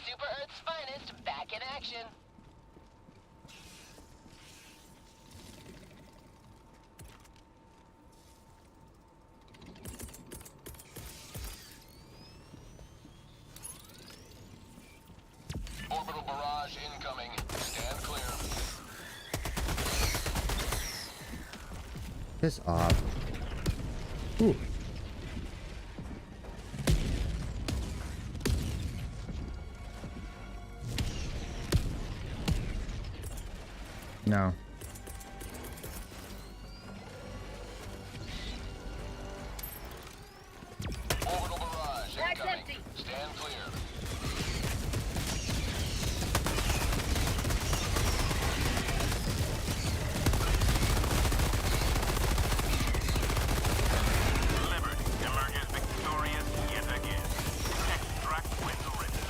Super Earth's finest back in action. Orbital barrage incoming. Stand clear. Piss off. Ooh. No. Orbital barrage Bag's incoming. empty. Stand clear. Liberty emerges victorious yet again. Extract when ready.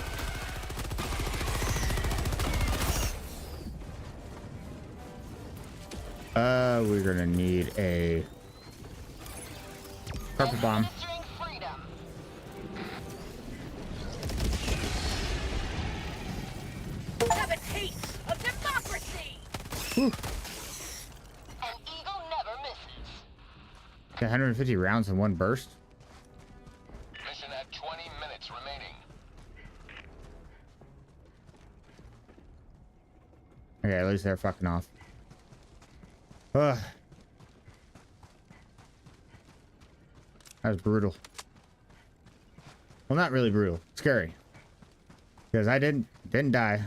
We're gonna need a carpet bomb. Administering freedom. Have a taste of democracy. Whew. An eagle never misses. 150 rounds in one burst. Mission at 20 minutes remaining. Okay, at least they're fucking off. Ugh. That was brutal. Well, not really brutal. Scary. Because I didn't die.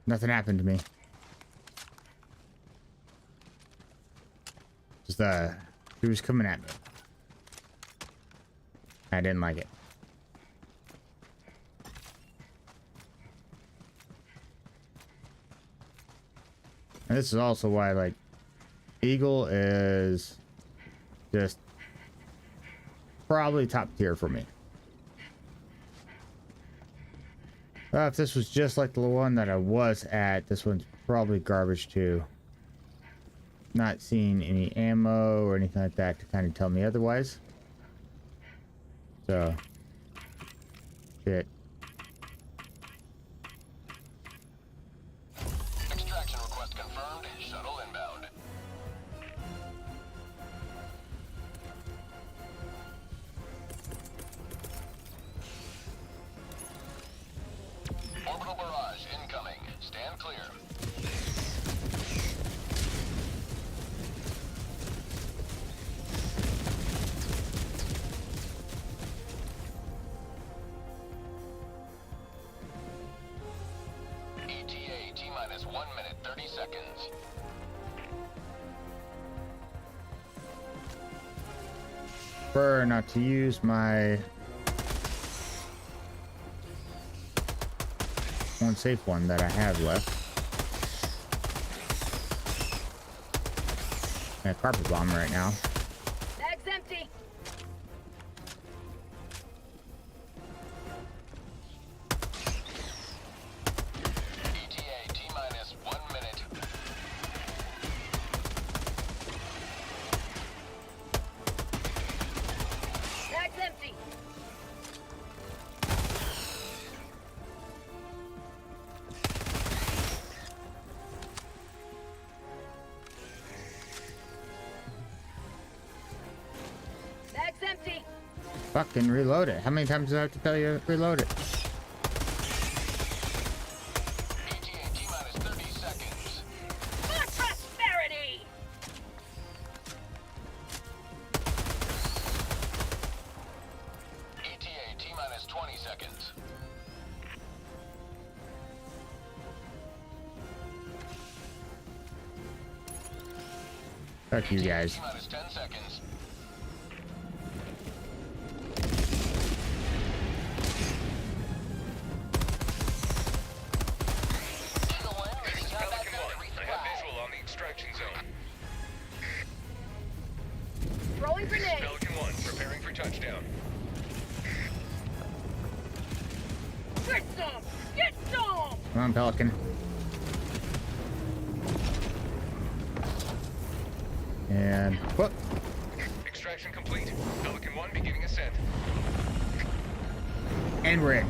Nothing happened to me. Just he was coming at me. I didn't like it. And this is also why, like, Eagle is just probably top tier for me. If this was just like the one that I was at, this one's probably garbage too. Not seeing any ammo or anything like that to kind of tell me otherwise. So, shit. Extraction request confirmed. Shuttle inbound. Orbital barrage incoming. Stand clear. ETA T-minus 1 minute 30 seconds. Prefer not to use my one safe one that I have left. a carpet bomb right now. Bag's empty. ETA T-minus 1 minute. Bag's empty. Bag's empty. Fucking reload it. How many times do I have to tell you to reload it? ETA T-minus 30 seconds. For prosperity. ETA T-minus 20 seconds. Fuck you guys. T-minus 10 seconds. Eagle 1, this is Pelican 1. I have visual on the extraction zone. Throwing grenade. Pelican 1, preparing for touchdown. Get some. Get some. Come on, Pelican. And whoop. Extraction complete. Pelican 1 beginning ascent. And we're in.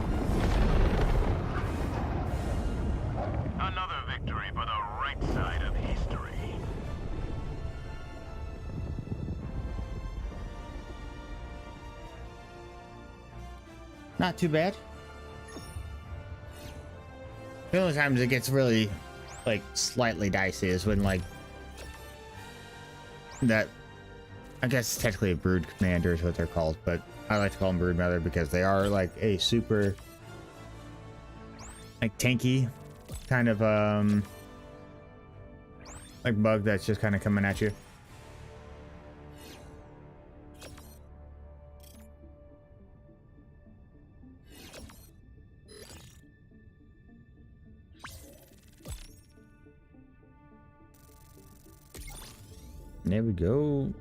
Another victory for the right side of history. Not too bad. The only times it gets really, like, slightly dicey is when, like, that, I guess technically a brood commander is what they're called, but I like to call them brood mother because they are like a super, like, tanky kind of, like, bug that's just kind of coming at you. There we go.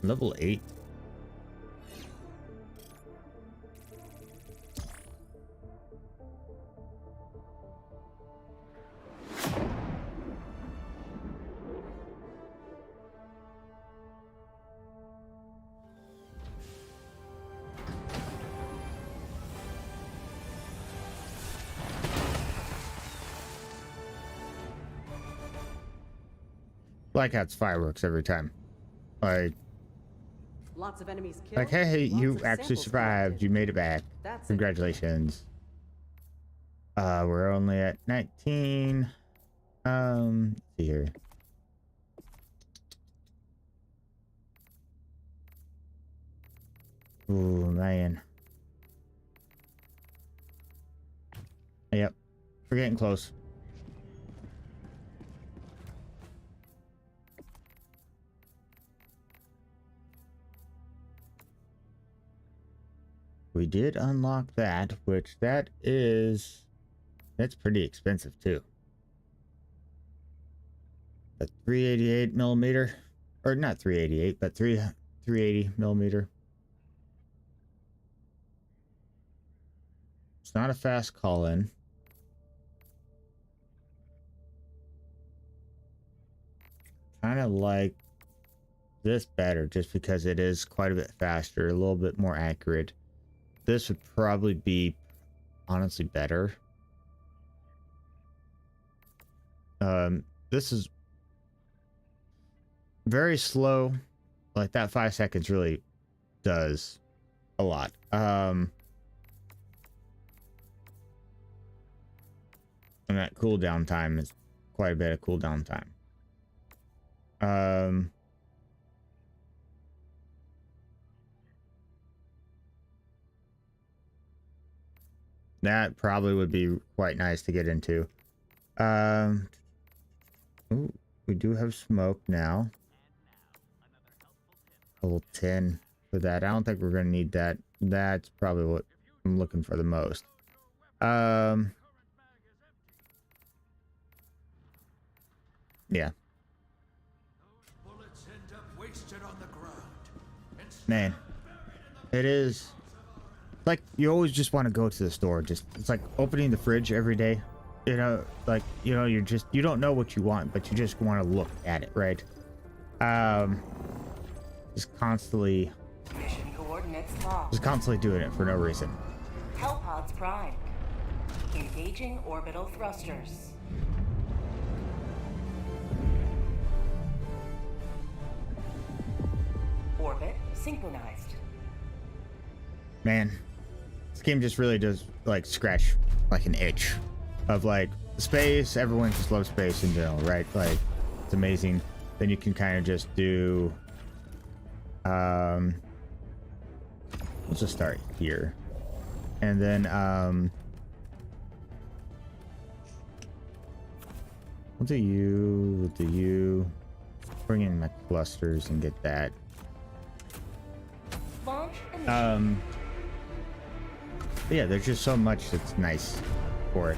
Level 8. Black Hat's fireworks every time. Like, Lots of enemies killed. like, hey, lots you of actually samples survived. collected. You made it back. That's Congratulations. We're only at 19. Let's see here. Ooh, man. Yep. We're getting close. We did unlock that, which that's pretty expensive too. A 388 millimeter, or not 388, but 380 millimeter. It's not a fast call-in. Kind of like this better, just because it is quite a bit faster, a little bit more accurate. This would probably be honestly better. This is very slow. Like, that 5 seconds really does a lot. And that cooldown time is quite a bit of cooldown time. That probably would be quite nice to get into. Ooh, we do have smoke now. Level 10 for that. I don't think we're going to need that. That's probably what I'm looking for the most. Yeah. Man, it is like you always just want to go to the store. Just it's like opening the fridge every day. You know, like you don't know what you want, but you just want to look at it, right? Just constantly Mission coordinates locked. Just constantly doing it for no reason. Hellpods primed. Engaging orbital thrusters. Orbit synchronized. Man, this game just really does like scratch like an itch of like space. Everyone just loves space in general, right? Like it's amazing. Then you can kind of just do let's just start here. And then we'll do you bring in my clusters and get that. Launch initiative. But yeah, there's just so much that's nice for it.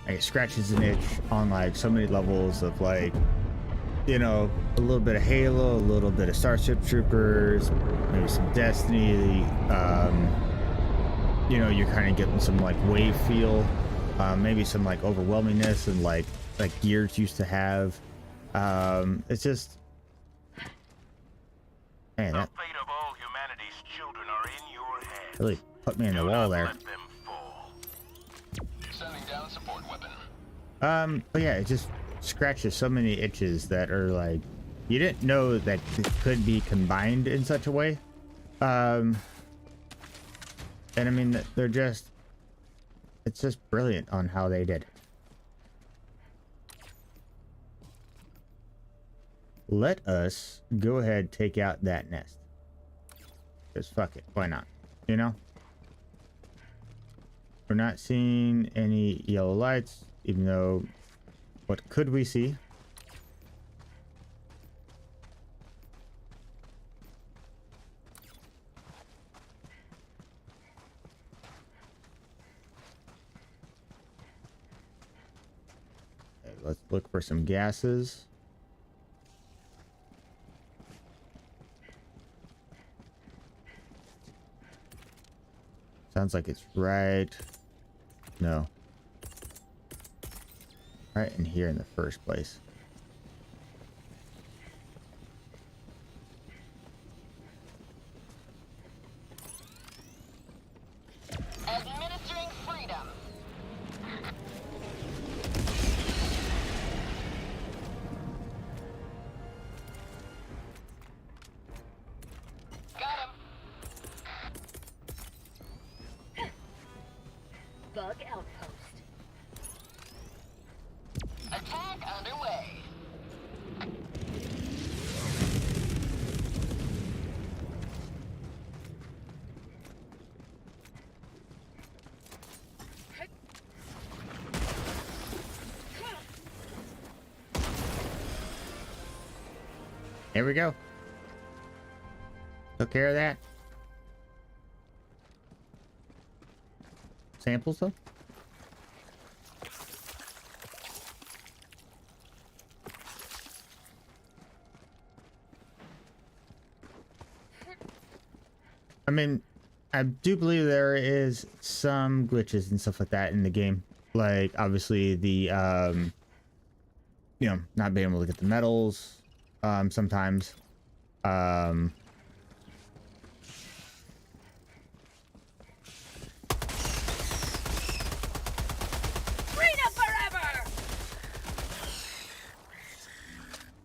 Like, it scratches an itch on like so many levels of like, you know, a little bit of Halo, a little bit of Starship Troopers, maybe some Destiny. You know, you're kind of getting some like wave feel, maybe some like overwhelmingness and like Gears used to have. It's just, man, that The fate of all humanity's children are in your hands. really put me in the Do wall not there. let them fall. Sending down support weapon. But yeah, it just scratches so many itches that are like, you didn't know that it could be combined in such a way. And I mean, it's just brilliant on how they did it. Let us go ahead, take out that nest. Just fuck it, why not? You know? We're not seeing any yellow lights, even though, what could we see? Okay, let's look for some gases. Sounds like it's right. No. Right in here in the first place. Administering freedom. Got him. Bug outpost. Attack underway. There we go. Took care of that. Samples though? I mean, I do believe there is some glitches and stuff like that in the game. Like, obviously, the, you know, not being able to get the medals, sometimes. Freedom forever!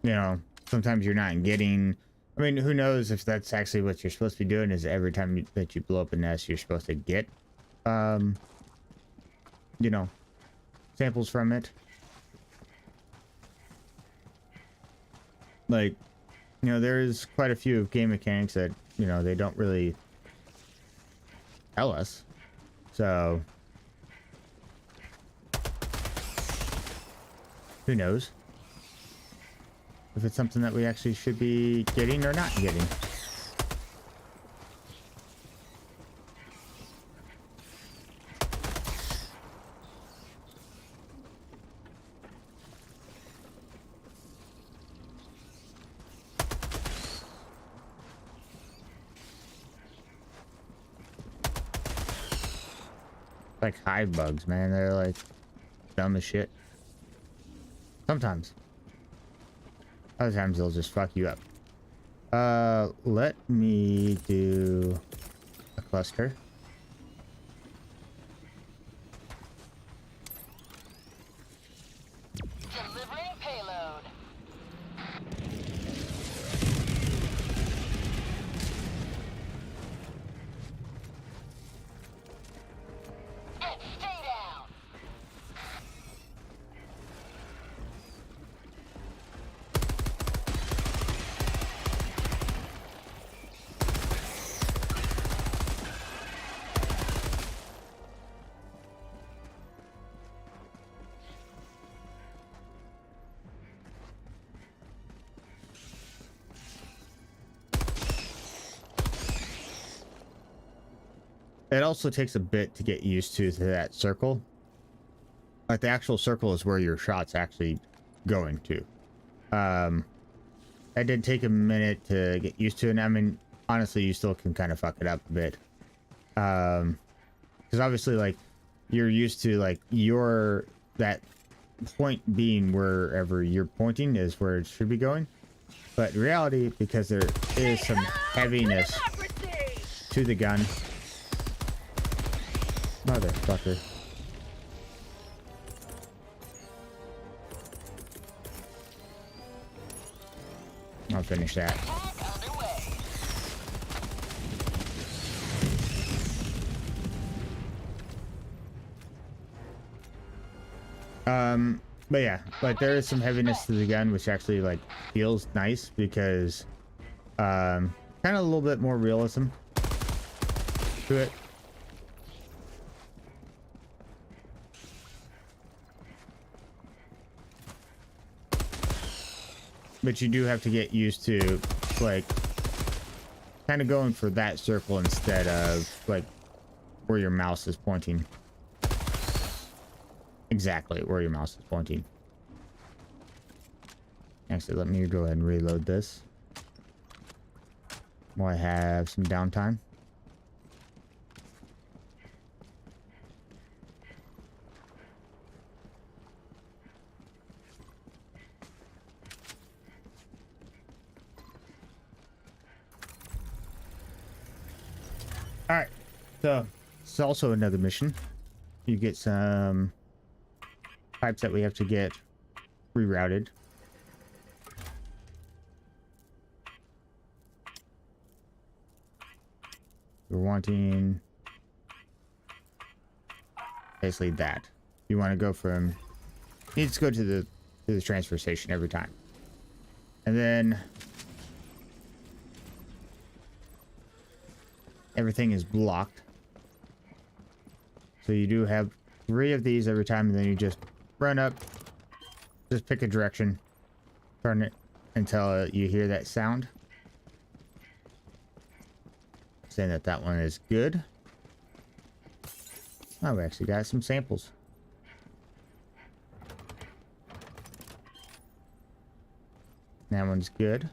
You know, sometimes you're not getting... I mean, who knows if that's actually what you're supposed to be doing, is every time that you blow up a nest, you're supposed to get, you know, samples from it. Like, you know, there's quite a few game mechanics that, you know, they don't really tell us. So, who knows if it's something that we actually should be getting or not getting. like hive bugs, man. They're like dumb as shit. Sometimes. Other times they'll just fuck you up. Let me do a cluster. Delivering payload. And stay down. It also takes a bit to get used to that circle. Like the actual circle is where your shot's actually going to. That did take a minute to get used to, and I mean, honestly, you still can kind of fuck it up a bit. Because obviously, like, you're used to like that point being wherever you're pointing is where it should be going. But in reality, because there is some heaviness to the gun. Motherfucker. I'll finish that. But yeah, like there is some heaviness to the gun, which actually like feels nice because kind of a little bit more realism to it. But you do have to get used to like kind of going for that circle instead of like where your mouse is pointing. Exactly where your mouse is pointing. Actually, let me go ahead and reload this while I have some downtime. All right, so it's also another mission. You get some pipes that we have to get rerouted. We're wanting basically that. You want to go from, you need to go to the transfer station every time, and then everything is blocked. So you do have 3 of these every time, and then you just run up, just pick a direction, turn it until you hear that sound saying that that one is good. Oh, we actually got some samples. That one's good.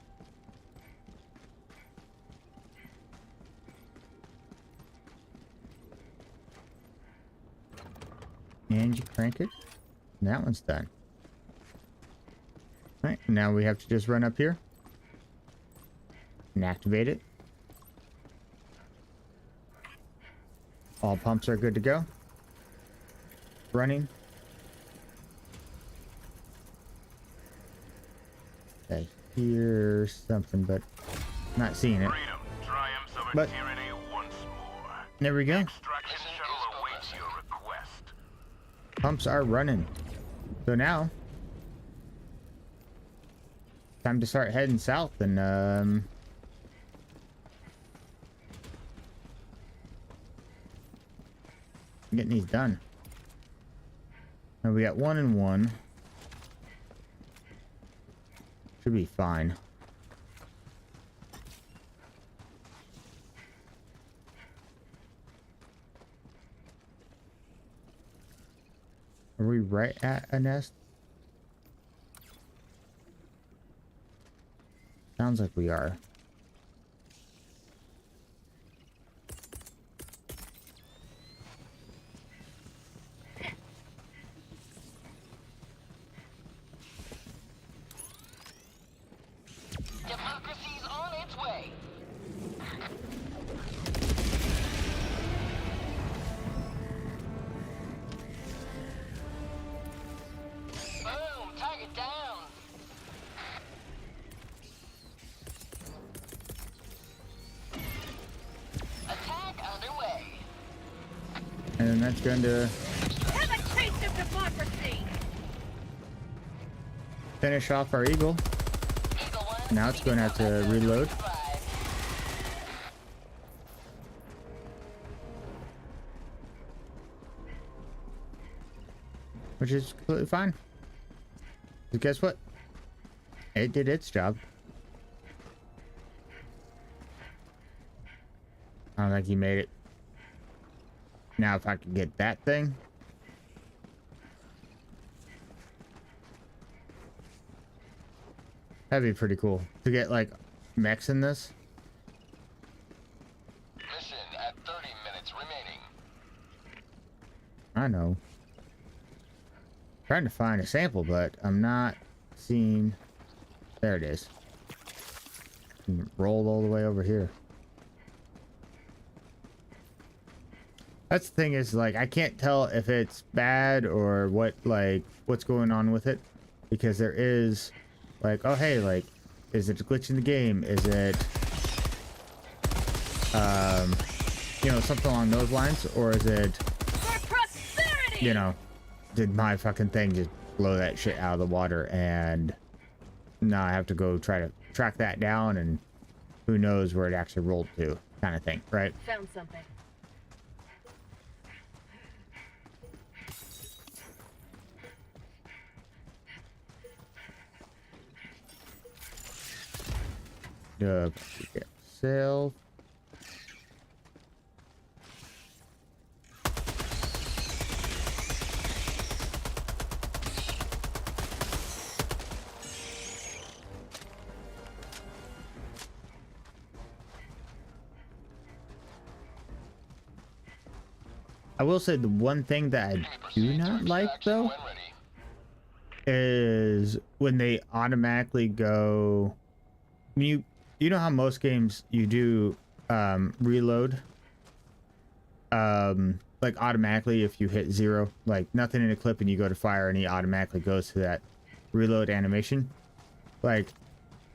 And you crank it. And that one's done. All right, now we have to just run up here and activate it. All pumps are good to go. Running. I hear something, but not seeing it. Freedom, triumphs over But tyranny once more. there we go. Extraction shuttle awaits your request. Pumps are running. So now, time to start heading south and getting these done. Now we got 1 and 1. Should be fine. Are we right at a nest? Sounds like we are. and that's going to Have a taste of democracy! finish off our Eagle. Eagle 1, Now it's going to have to reload. Which is completely fine. But guess what? It did its job. I don't think he made it. Now if I could get that thing. That'd be pretty cool. To get like mechs in this. Mission at 30 minutes remaining. I know. Trying to find a sample, but I'm not seeing. There it is. Rolled all the way over here. That's the thing is, like, I can't tell if it's bad or what, like, what's going on with it, because there is, like, oh hey, like, is it a glitch in the game? Is it, you know, something along those lines, or is it, For prosperity! you know, did my fucking thing just blow that shit out of the water, and now I have to go try to track that down, and who knows where it actually rolled to, kind of thing, right? Found something. Get sale. I will say the one thing that I do not like though When ready. is when they automatically go. You know how most games you do reload like automatically if you hit 0, like nothing in a clip and you go to fire and he automatically goes to that reload animation. Like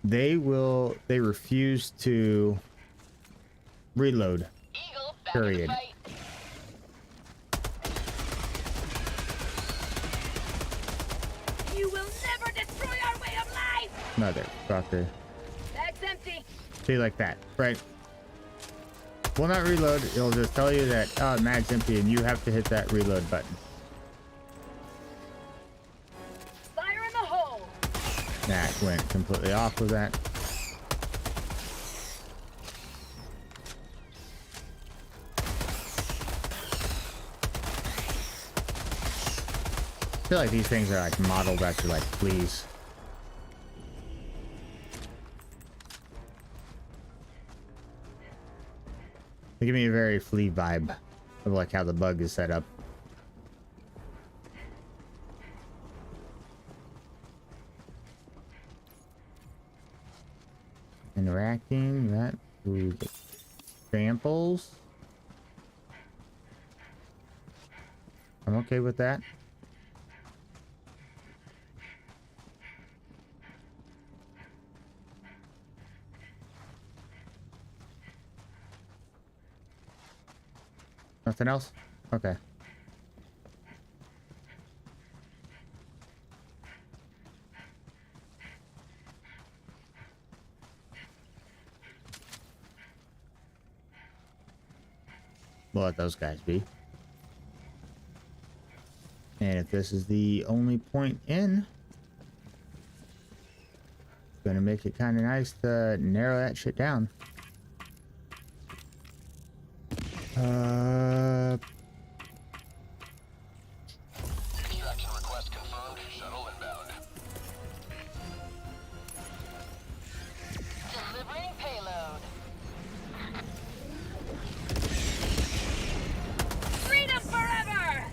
they refuse to reload. Eagle, back Period. in the fight. You will never destroy our way of life! Motherfucker. Bag's empty. See, like that, right? Will not reload. It'll just tell you that mag's empty and you have to hit that reload button. Fire in the hole! That went completely off with that. I feel like these things are like modeled after like fleas. They give me a very flea vibe of like how the bug is set up. Interacting, that, ooh, samples. I'm okay with that. Nothing else? Okay. We'll let those guys be. And if this is the only point in, it's gonna make it kind of nice to narrow that shit down. Extraction request confirmed. Shuttle inbound. Delivering payload. Freedom forever!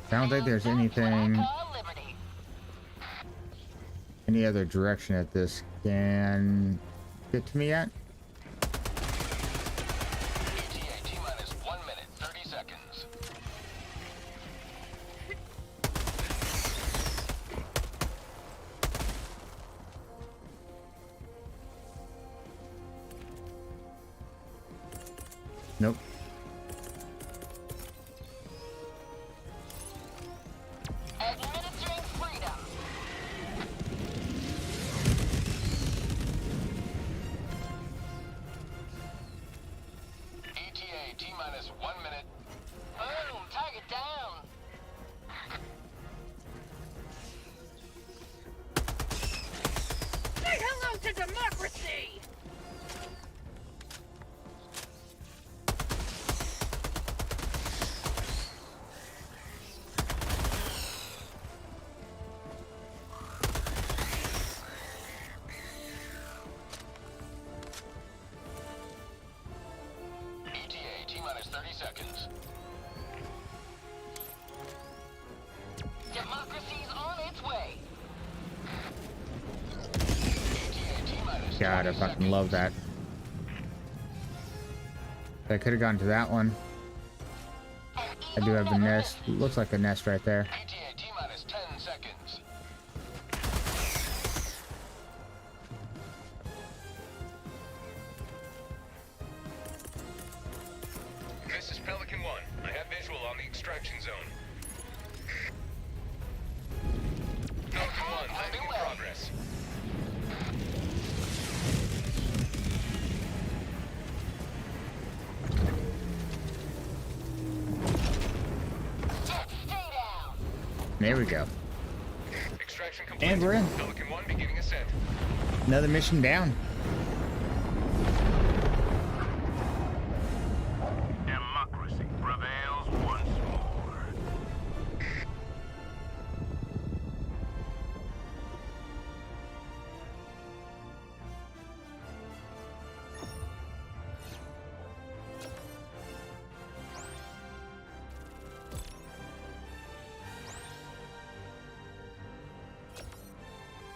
I don't think there's anything, Call liberty. any other direction that this can get to me yet. ETA T-minus 1 minute, 30 seconds. Nope. Administering freedom. ETA T-minus 1 minute. Boom, target down. Say hello to democracy! ETA T-minus 30 seconds. Democracy's on its way. ETA T-minus God, I 20 fucking love that. I could have gone to that one. I do have a nest. Looks like a nest right there. ETA T-minus 10 seconds. This is Pelican 1. I have visual on the extraction zone. Pelican 1, landing in progress. Jet, stay down. There we go. Extraction complete. And we're in. Pelican 1 beginning ascent. Another mission down. Democracy prevails once more.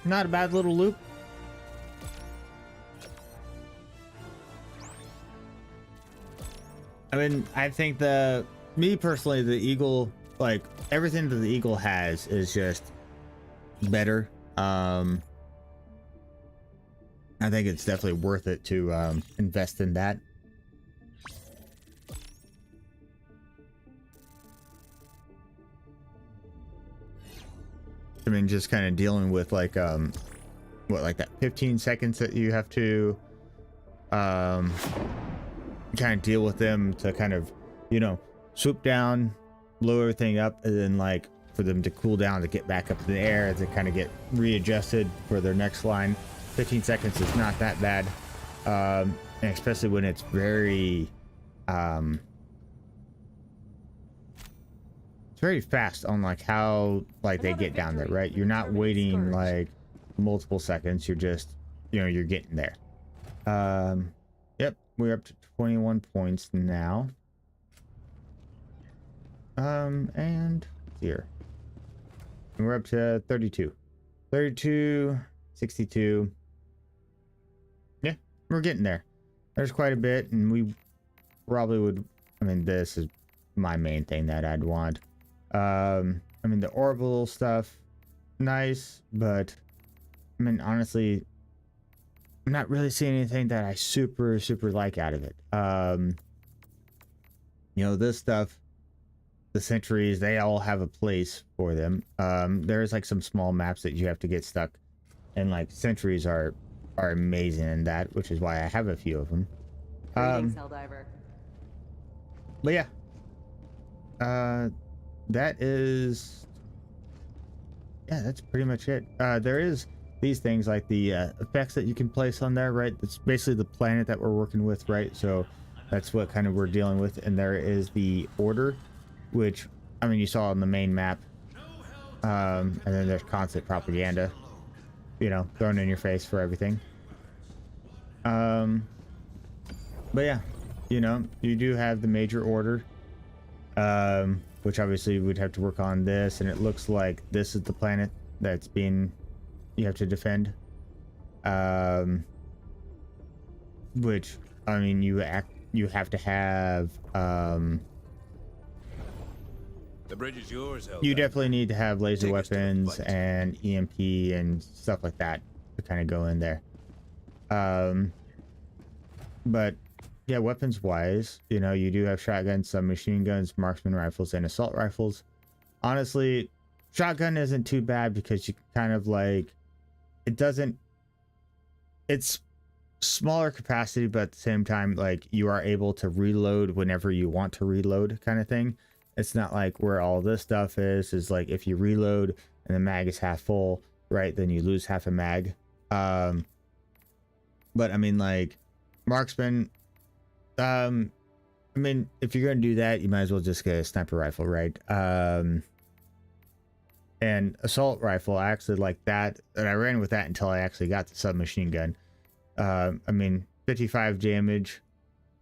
Not a bad little loop. I mean, I think me personally, the Eagle, like everything that the Eagle has is just better. I think it's definitely worth it to invest in that. I mean, just kind of dealing with like like that 15 seconds that you have to kind of deal with them to kind of, you know, swoop down, blow everything up, and then like for them to cool down to get back up in the air to kind of get readjusted for their next line. 15 seconds is not that bad, and especially when it's very very fast on like how like they get down there, right? You're not waiting like multiple seconds. You're just, you know, you're getting there. Yep, we're up to 21 points now. And here we're up to 32, 62. Yeah, we're getting there. There's quite a bit, and we probably would, I mean, this is my main thing that I'd want. I mean, the orbital stuff, nice, but I mean, honestly, I'm not really seeing anything that I super like out of it. You know, this stuff, the sentries, they all have a place for them. There's like some small maps that you have to get stuck, and like sentries are amazing in that, which is why I have a few of them. Greetings, Helldiver. But yeah, that is, yeah, that's pretty much it. There is these things like the effects that you can place on there, right? It's basically the planet that we're working with, right? So that's what kind of we're dealing with. And there is the order, which, I mean, you saw on the main map. And then there's constant propaganda, you know, thrown in your face for everything. But yeah, you know, you do have the major order, which obviously we'd have to work on this, and it looks like this is the planet that's being, you have to defend. Which, I mean, you have to have, The bridge is yours, Helldivers. you definitely need to have laser Take us to the weapons fight. and EMP and stuff like that to kind of go in there. But yeah, weapons wise, you know, you do have shotguns, submachine guns, marksman rifles, and assault rifles. Honestly, shotgun isn't too bad because you kind of like, it's smaller capacity, but at the same time, like, you are able to reload whenever you want to reload, kind of thing. It's not like where all this stuff is like if you reload and the mag is half full, right, then you lose half a mag. But I mean, like, marksman, I mean, if you're gonna do that, you might as well just get a sniper rifle, right? And assault rifle, I actually like that, and I ran with that until I actually got the submachine gun. I mean, 55 damage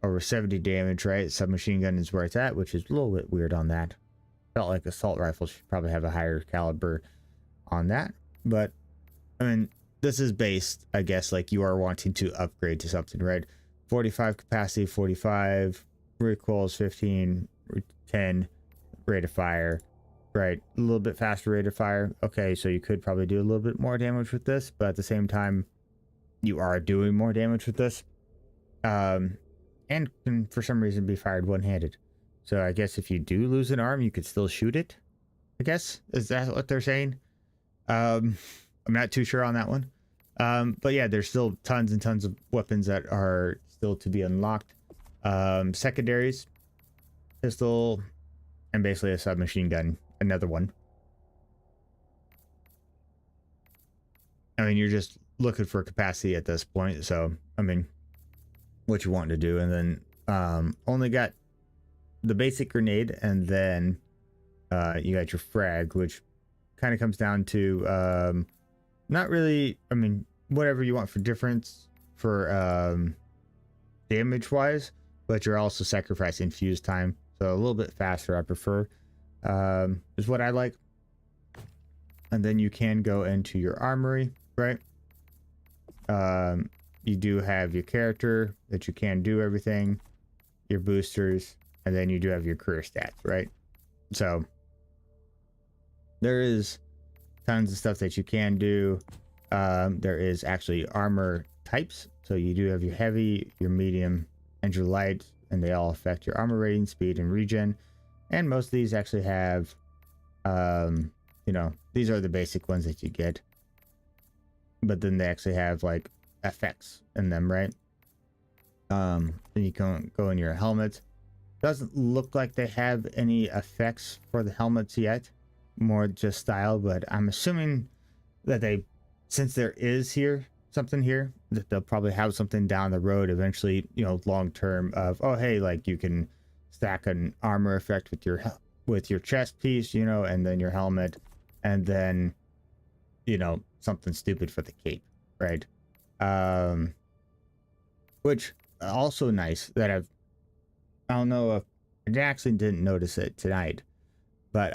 over 70 damage, right? Submachine gun is where it's at, which is a little bit weird on that. Felt like assault rifle should probably have a higher caliber on that, but I mean, this is based, I guess, like you are wanting to upgrade to something, right? 45 capacity, 45 recoils, 15, 10 rate of fire, right? A little bit faster rate of fire. Okay, so you could probably do a little bit more damage with this, but at the same time, you are doing more damage with this. And can for some reason be fired one-handed. So I guess if you do lose an arm, you could still shoot it, I guess. Is that what they're saying? I'm not too sure on that one. But yeah, there's still tons and tons of weapons that are still to be unlocked. Secondaries, pistol, and basically a submachine gun, another one. I mean, you're just looking for capacity at this point, so I mean, what you want to do. And then only got the basic grenade, and then you got your frag, which kind of comes down to not really, I mean, whatever you want for difference for damage wise, but you're also sacrificing fuse time, so a little bit faster I prefer, is what I like. And then you can go into your armory, right? You do have your character that you can do everything, your boosters, and then you do have your career stats, right? So there is tons of stuff that you can do. There is actually armor types, so you do have your heavy, your medium, and your light, and they all affect your armor rating, speed, and regen. And most of these actually have, you know, these are the basic ones that you get, but then they actually have like effects in them, right? Then you can go in your helmets. Doesn't look like they have any effects for the helmets yet, more just style, but I'm assuming that they, since there is here something here, that they'll probably have something down the road eventually, you know, long term, of, oh hey, like you can stack an armor effect with your chest piece, you know, and then your helmet, and then, you know, something stupid for the cape, right? Which also nice that I don't know if I actually didn't notice it tonight, but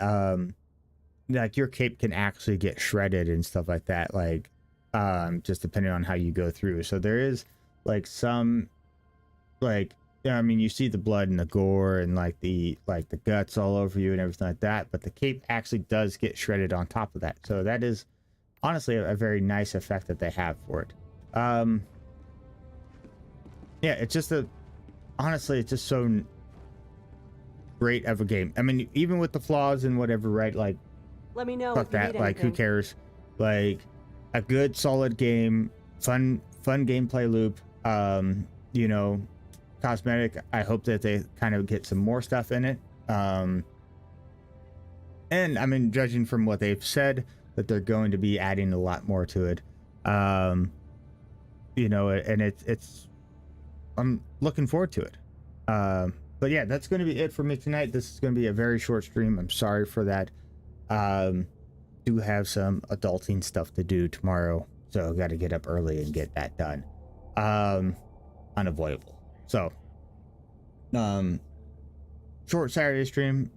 like your cape can actually get shredded and stuff like that, like just depending on how you go through. So there is like some, like, yeah, I mean, you see the blood and the gore and like the guts all over you and everything like that, but the cape actually does get shredded on top of that. So that is honestly a very nice effect that they have for it. Yeah, it's just honestly, it's just so great of a game. I mean, even with the flaws and whatever, right? Like, Let me know fuck if you that. need Like, who anything. cares? Like, a good, solid game, fun gameplay loop. You know, cosmetic. I hope that they kind of get some more stuff in it. And I mean, judging from what they've said, that they're going to be adding a lot more to it. You know, and it's I'm looking forward to it. But yeah, that's going to be it for me tonight. This is going to be a very short stream. I'm sorry for that. Do have some adulting stuff to do tomorrow, so I got to get up early and get that done. Unavoidable. So, short Saturday stream.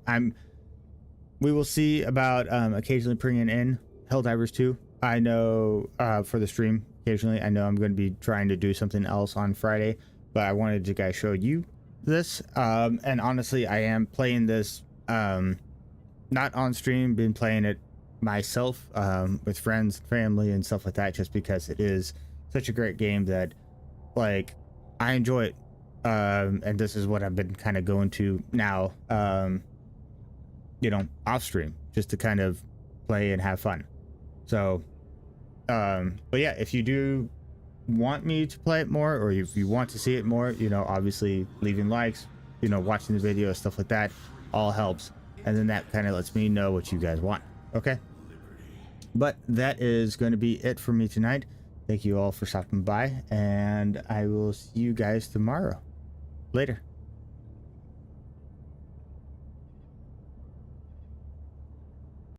We will see about occasionally bringing in Helldivers 2. I know for the stream occasionally. I know I'm going to be trying to do something else on Friday, but I wanted to guys show you this. And honestly, I am playing this not on stream, been playing it myself with friends, family, and stuff like that, just because it is such a great game that, like, I enjoy it And this is what I've been kind of going to now, you know, off stream, just to kind of play and have fun. So, but yeah, if you do want me to play it more, or if you want to see it more, you know, obviously leaving likes, you know, watching the video, stuff like that, all helps. And then that kind of lets me know what you guys want. Okay. But that is going to be it for me tonight. Thank you all for stopping by, and I will see you guys tomorrow. Later.